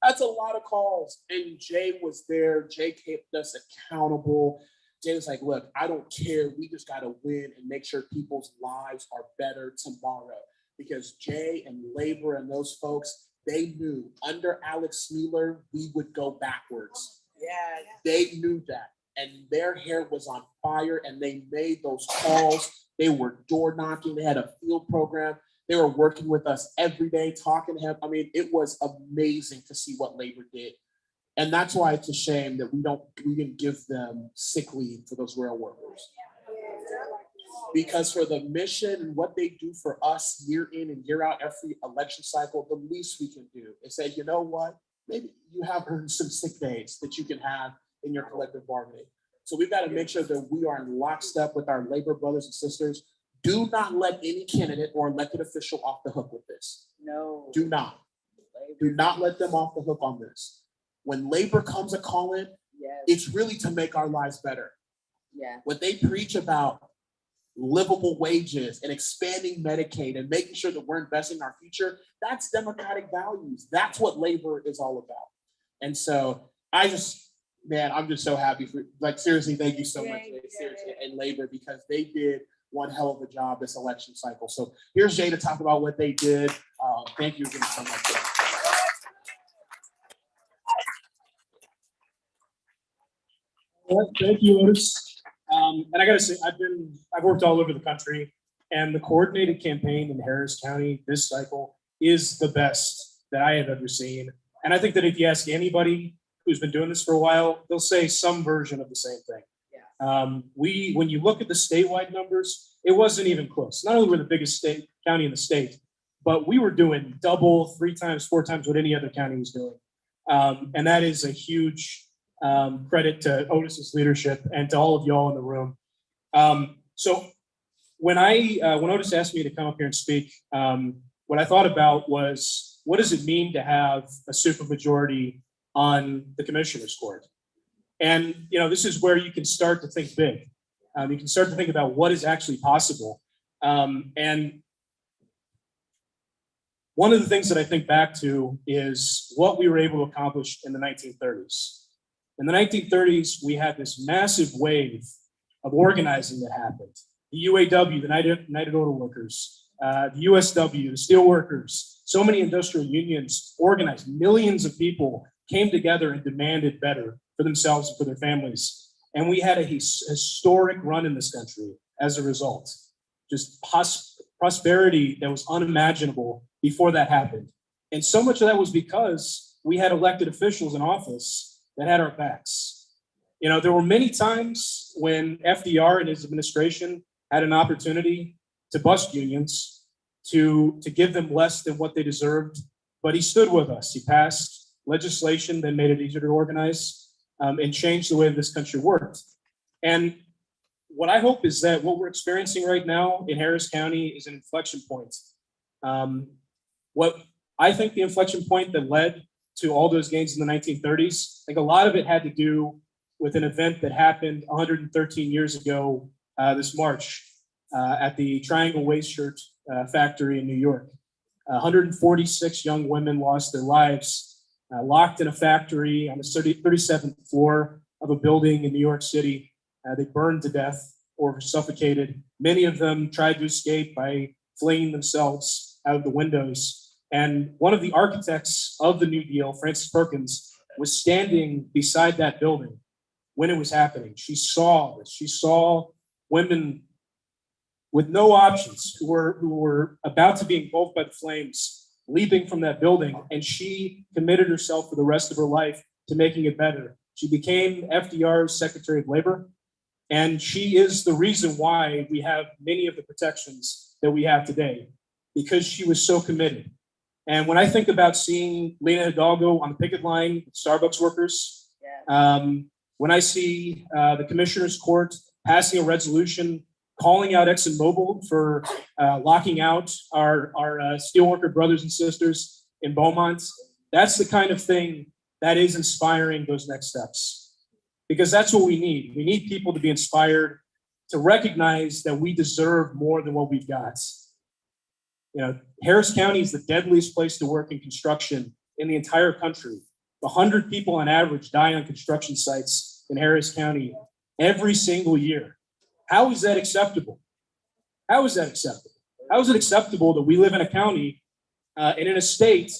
That's a lot of calls. And Jay was there. Jay kept us accountable. Jay was like, look, I don't care. We just got to win and make sure people's lives are better tomorrow. Because Jay and labor and those folks, they knew under Alex Smealer, we would go backwards. Yeah. They knew that. And their hair was on fire, and they made those calls. They were door knocking. They had a field program. They were working with us every day, talking to him. I mean, it was amazing to see what labor did. And that's why it's a shame that we didn't give them sick leave for those rail workers. Because for the mission and what they do for us year in and year out, every election cycle, the least we can do is say, you know what? Maybe you have earned some sick days that you can have in your collective bargaining. So we've got to make sure that we are in lockstep with our labor brothers and sisters. Do not let any candidate or elected official off the hook with this. No. Do not. Do not let them off the hook on this. When labor comes a calling, it's really to make our lives better. Yeah. What they preach about livable wages and expanding Medicaid and making sure that we're investing in our future, that's democratic values. That's what labor is all about. And so I'm just so happy for, like, seriously, thank you so much, seriously, and labor, because they did one hell of a job this election cycle. So here's Jay to talk about what they did. Thank you again so much. Well, thank you, Otis. And I gotta say, I've worked all over the country, and the coordinated campaign in Harris County this cycle is the best that I have ever seen. And I think that if you ask anybody who's been doing this for a while, they'll say some version of the same thing. When you look at the statewide numbers, it wasn't even close. Not only were the biggest county in the state, but we were doing double, 3 times, 4 times what any other county was doing. And that is a huge credit to Otis's leadership and to all of y'all in the room. So when Otis asked me to come up here and speak, what I thought about was, what does it mean to have a supermajority on the commissioner's court? And, this is where you can start to think big. You can start to think about what is actually possible. And one of the things that I think back to is what we were able to accomplish in the 1930s. In the 1930s, we had this massive wave of organizing that happened. The UAW, the United Auto Workers, the USW, the Steel Workers, so many industrial unions organized. Millions of people came together and demanded better for themselves and for their families. And we had a historic run in this country as a result. Just prosperity that was unimaginable before that happened. And so much of that was because we had elected officials in office that had our backs. There were many times when FDR and his administration had an opportunity to bust unions, to give them less than what they deserved, but he stood with us. He passed legislation that made it easier to organize and changed the way this country worked. And what I hope is that what we're experiencing right now in Harris County is an inflection point. What I think the inflection point that led to all those gains in the 1930s, I think a lot of it had to do with an event that happened 113 years ago this March at the Triangle Waist Shirt factory in New York. 146 young women lost their lives locked in a factory on the 37th floor of a building in New York City. They burned to death or suffocated. Many of them tried to escape by flinging themselves out of the windows. And one of the architects of the New Deal, Frances Perkins, was standing beside that building when it was happening. She saw this. She saw women with no options who were about to be engulfed by the flames, leaping from that building, and she committed herself for the rest of her life to making it better. She became FDR's Secretary of Labor, and she is the reason why we have many of the protections that we have today, because she was so committed. And when I think about seeing Lena Hidalgo on the picket line with Starbucks workers, when I see the Commissioner's Court passing a resolution calling out ExxonMobil for locking out our steelworker brothers and sisters in Beaumont, that's the kind of thing that is inspiring those next steps. Because that's what we need. We need people to be inspired, to recognize that we deserve more than what we've got. Harris County is the deadliest place to work in construction in the entire country. 100 people on average die on construction sites in Harris County every single year. How is that acceptable? How is that acceptable? How is it acceptable that we live in a county and in a state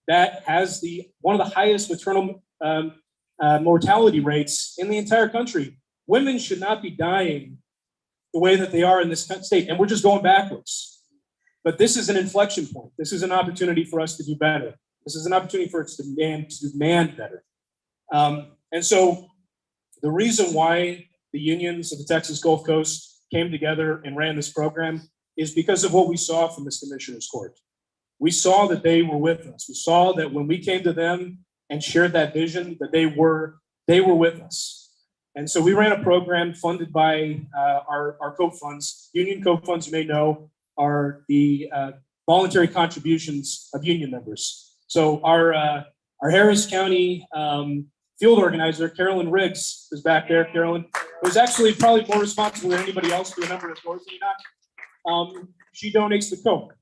that has one of the highest maternal mortality rates in the entire country? Women should not be dying the way that they are in this state, and we're just going backwards. But this is an inflection point. This is an opportunity for us to do better. This is an opportunity for us to demand better. And so the reason why the unions of the Texas Gulf Coast came together and ran this program is because of what we saw from this commissioner's court. We saw that they were with us. We saw that when we came to them and shared that vision, that they were with us. And so we ran a program funded by our co-funds. Union co-funds, you may know, are the voluntary contributions of union members. So our Harris County field organizer, Carolyn Riggs, is back there. Carolyn was actually probably more responsible than anybody else for a number of doors, she donates the Coke,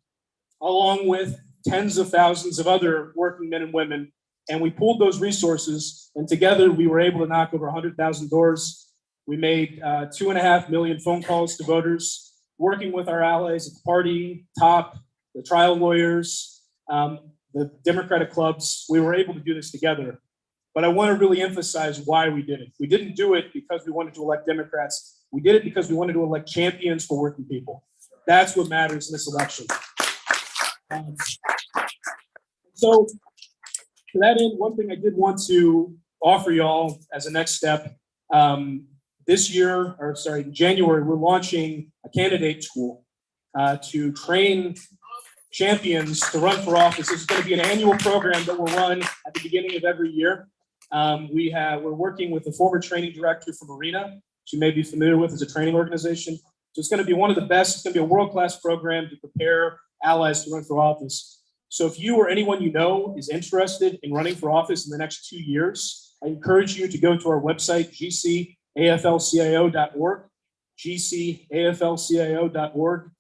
along with tens of thousands of other working men and women. And we pooled those resources, and together we were able to knock over 100,000 doors. We made 2.5 million phone calls to voters, working with our allies at the party, TOP, the trial lawyers, the Democratic clubs. We were able to do this together. But I want to really emphasize why we did it. We didn't do it because we wanted to elect Democrats. We did it because we wanted to elect champions for working people. That's what matters in this election. So to that end, one thing I did want to offer y'all as a next step, this year, or sorry, in January, we're launching a candidate school to train champions to run for office. This is going to be an annual program that will run at the beginning of every year. We're working with the former training director from Arena, which you may be familiar with as a training organization. So it's going to be one of the best. It's going to be a world-class program to prepare allies to run for office. So if you or anyone you know is interested in running for office in the next 2 years, I encourage you to go to our website, gcaflcio.org, gcaflcio.org,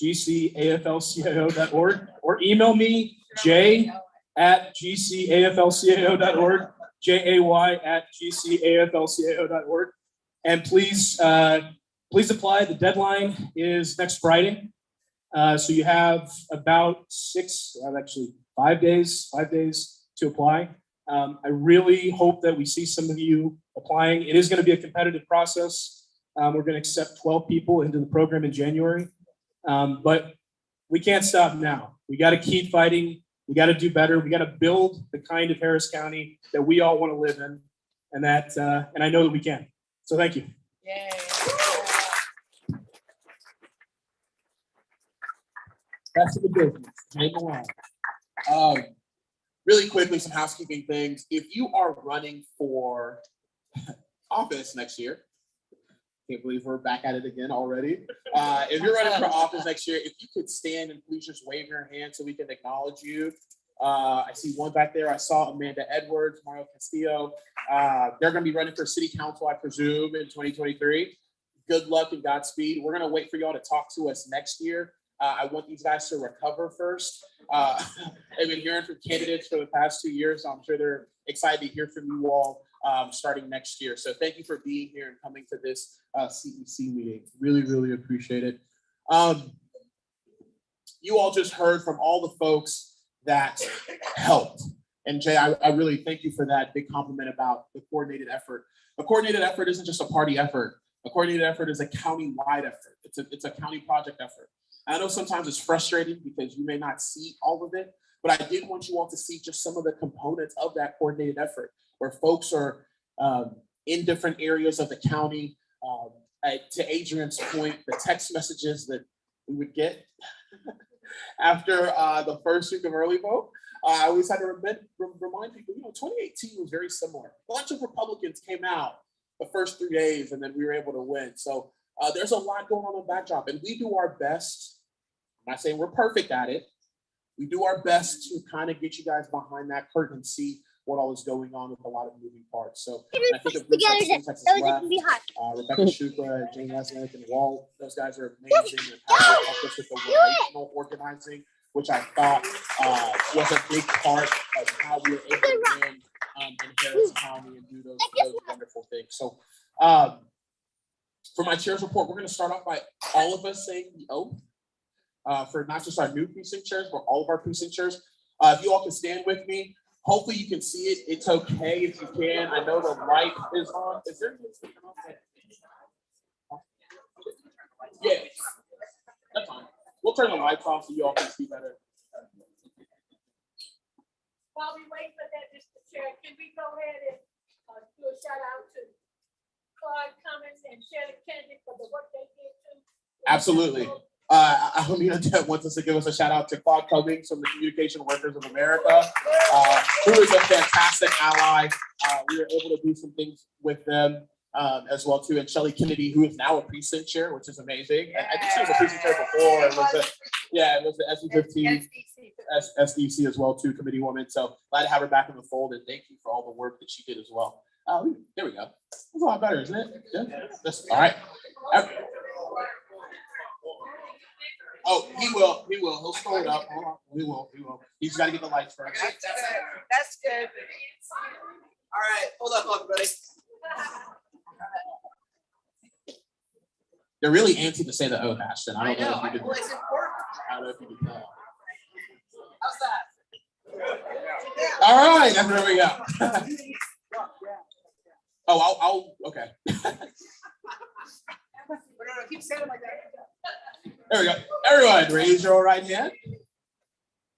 gcaflcio.org, or email me, jay@gcaflcio.org, jay@gcaflcio.org. And please apply. The deadline is next Friday. So you have about 5 days to apply. I really hope that we see some of you applying. It is going to be a competitive process. We're going to accept 12 people into the program in January. But we can't stop now. We got to keep fighting. We got to do better. We got to build the kind of Harris County that we all want to live in, and I know that we can. So thank you. Yay. That's the business. Hang on. Really quickly, some housekeeping things. If you are running for office next year, can't believe we're back at it again already. If you're running for office next year, if you could stand and please just wave your hand so we can acknowledge you. I see one back there. I saw Amanda Edwards, Mario Castillo. They're going to be running for city council, I presume, in 2023. Good luck and Godspeed. We're going to wait for y'all to talk to us next year. I want these guys to recover first. I've been hearing from candidates for the past 2 years, so I'm sure they're excited to hear from you all starting next year. So thank you for being here and coming to this CEC meeting. Really, really appreciate it. You all just heard from all the folks that helped. And Jay, I really thank you for that big compliment about the coordinated effort. A coordinated effort isn't just a party effort. A coordinated effort is a county-wide effort. It's a county project effort. I know sometimes it's frustrating because you may not see all of it, but I did want you all to see just some of the components of that coordinated effort, where folks are in different areas of the county. To Adrian's point, the text messages that we would get after the first week of early vote, I always had to remind people, 2018 was very similar. A bunch of Republicans came out the first 3 days, and then we were able to win. So there's a lot going on in the backdrop, and we do our best. I'm not saying we're perfect at it. We do our best to kind of get you guys behind that curtain and see what all is going on with a lot of moving parts. So I think of groups like Same Texas Left, Rebecca Shuka, Jane Lesnick, and Walt. Those guys are amazing. They've helped us with the relational organizing, which I thought was a big part of how we were able to win in Harris County and do those wonderful things. So for my chair's report, we're going to start off by all of us saying the oath for not just our new precinct chairs, but all of our precinct chairs. If you all can stand with me, hopefully you can see it. It's okay if you can. I know the light is on. Is there? Yeah, that's fine. We'll turn the lights off so you all can see better. While we wait for that, Mr. Chair, can we go ahead and do a shout out to Claude Cummins and Shirley Kennedy for the work they did too? Absolutely. Almina wants us to give us a shout out to Claude Cummings from the Communication Workers of America, who is a fantastic ally. We were able to do some things with them as well too. And Shelley Kennedy, who is now a precinct chair, which is amazing. I think she was a precinct chair before. It was the SE15, SDC as well too, committee woman. So glad to have her back in the fold, and thank you for all the work that she did as well. There we go. That's a lot better, isn't it? Yeah. That's all right. Oh, he will. He'll scroll it up. Hold on. He will. He's got to get the lights first. That's good. All right, hold up, everybody. They're really antsy to say the oath, Ashton. I don't know if you did. Well, it's important. I don't know if you did that. How's that? All right, there we go. Oh, I'll okay. Keep saying it like that. There we go. Everyone, raise your right hand.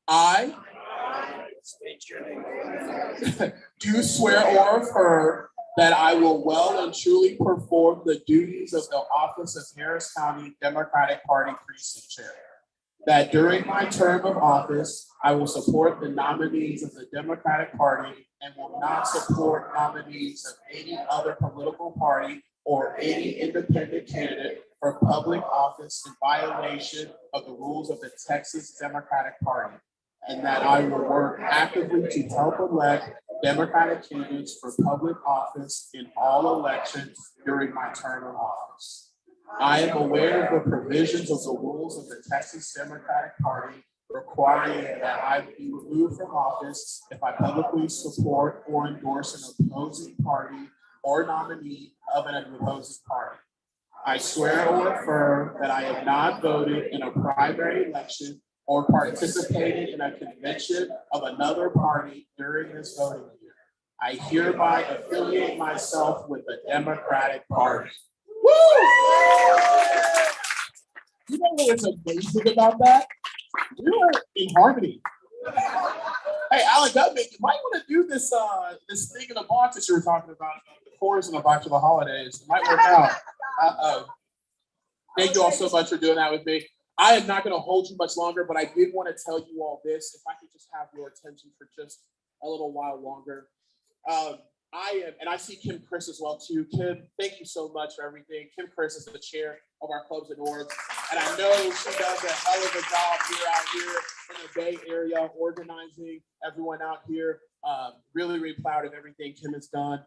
I do swear or affirm that I will well and truly perform the duties of the office of Harris County Democratic Party Precinct Chair. That during my term of office, I will support the nominees of the Democratic Party and will not support nominees of any other political party or any independent candidate for public office in violation of the rules of the Texas Democratic Party. And that I will work actively to help elect Democratic candidates for public office in all elections during my term of office. I am aware of the provisions of the rules of the Texas Democratic Party requiring that I be removed from office if I publicly support or endorse an opposing party or nominee of an opposing party. I swear or affirm that I have not voted in a primary election or participated in a convention of another party during this voting year. I hereby affiliate myself with the Democratic Party. Woo! You know what's amazing about that? We were in harmony. Hey, Alec Gutman, you might want to do this this thing in the box that you were talking about, the chorus in the box for the holidays. It might work out. Thank you all so much for doing that with me. I am not going to hold you much longer, but I did want to tell you all this. If I could just have your attention for just a little while longer. And I see Kim Chris as well too. Kim, thank you so much for everything. Kim Chris is the chair of our clubs and orgs, and I know she does a hell of a job out here in the Bay Area, organizing everyone out here. Really, really proud of everything Kim has done.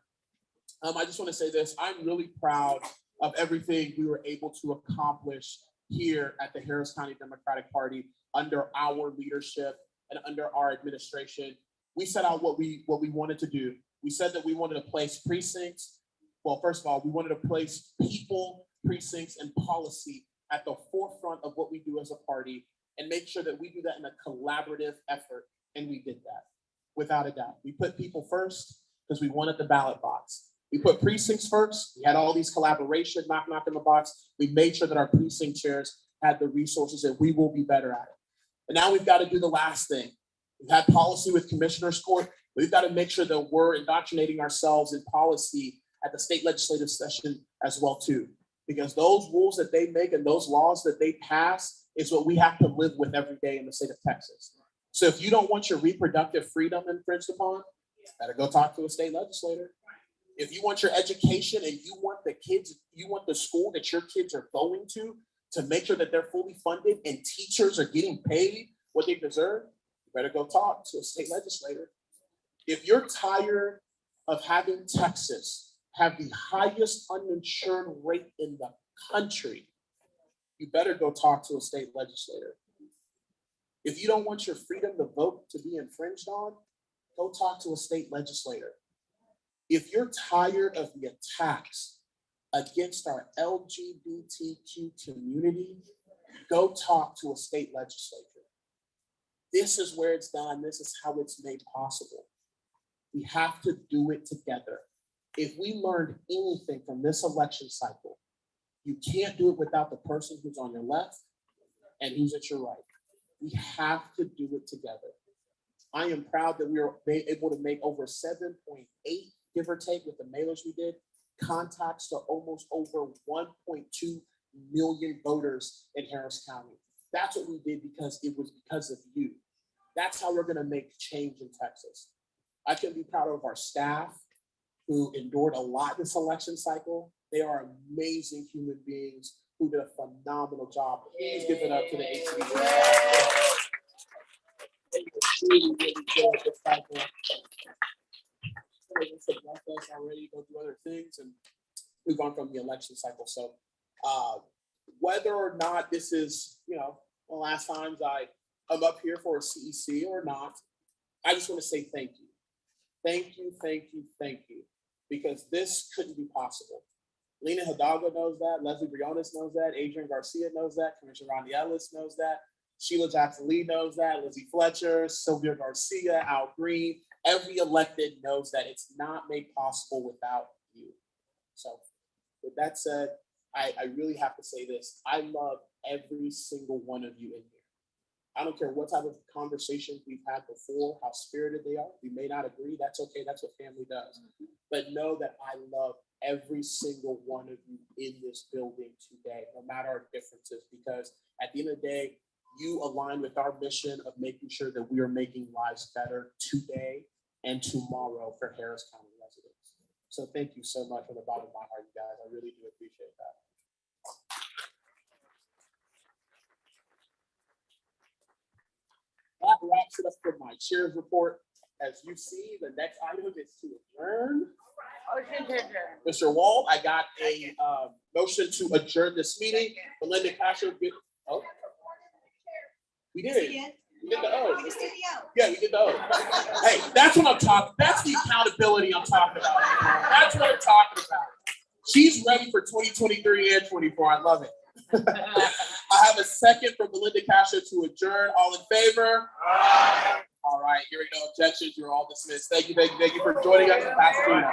I just want to say this. I'm really proud of everything we were able to accomplish here at the Harris County Democratic Party under our leadership and under our administration. We set out what we wanted to do. We said that we wanted to place precincts. Well, first of all, we wanted to place people, precincts, and policy at the forefront of what we do as a party and make sure that we do that in a collaborative effort. And we did that without a doubt. We put people first because we wanted the ballot box. We put precincts first. We had all these collaboration, knock in the box. We made sure that our precinct chairs had the resources and we will be better at it. And now we've got to do the last thing. We've had policy with Commissioner's Court. We've got to make sure that we're indoctrinating ourselves in policy at the state legislative session as well too. Because those rules that they make and those laws that they pass is what we have to live with every day in the state of Texas. So if you don't want your reproductive freedom infringed upon, you better go talk to a state legislator. If you want your education and you want the kids, you want the school that your kids are going to make sure that they're fully funded and teachers are getting paid what they deserve, you better go talk to a state legislator. If you're tired of having Texas have the highest uninsured rate in the country, you better go talk to a state legislator. If you don't want your freedom to vote to be infringed on, go talk to a state legislator. If you're tired of the attacks against our LGBTQ community, go talk to a state legislator. This is where it's done. This is how it's made possible. We have to do it together. If we learned anything from this election cycle, you can't do it without the person who's on your left and who's at your right. We have to do it together. I am proud that we were able to make over 7.8, give or take with the mailers we did, contacts to almost over 1.2 million voters in Harris County. That's what we did because it was because of you. That's how we're gonna make change in Texas. I can be proud of our staff who endured a lot this election cycle. They are amazing human beings who did a phenomenal job. Please give it up to the HCDP. They really, really good this cycle. Us already go through other things and move on from the election cycle. So whether or not this is, the last times I'm up here for a CEC or not, I just want to say thank you. Thank you, thank you, thank you. Because this couldn't be possible. Lena Hidalgo knows that, Leslie Briones knows that, Adrian Garcia knows that, Commissioner Ronnie Ellis knows that, Sheila Jackson-Lee knows that, Lizzie Fletcher, Sylvia Garcia, Al Green, every elected knows that it's not made possible without you. So with that said, I really have to say this. I love every single one of you in here. I don't care what type of conversations we've had before, how spirited they are. We may not agree. That's okay. That's what family does. But know that I love every single one of you in this building today, no matter our differences, because at the end of the day, you align with our mission of making sure that we are making lives better today and tomorrow for Harris County residents. So thank you so much from the bottom of my heart, you guys. I really do appreciate that. That wraps it up for my chair's report. As you see, the next item is to adjourn. Motion to adjourn. Mr. Wald, I got a motion to adjourn this meeting. Belinda Castro, oh. We did. We did the O. Yeah, we did the O. Hey, that's what I'm talking. That's the accountability I'm talking about. That's what I'm talking about. She's ready for 2023 and 24. I love it. I have a second from Belinda Castro to adjourn. All in favor? Aye. All right, hearing no objections, you're all dismissed. Thank you for joining us in Pasadena.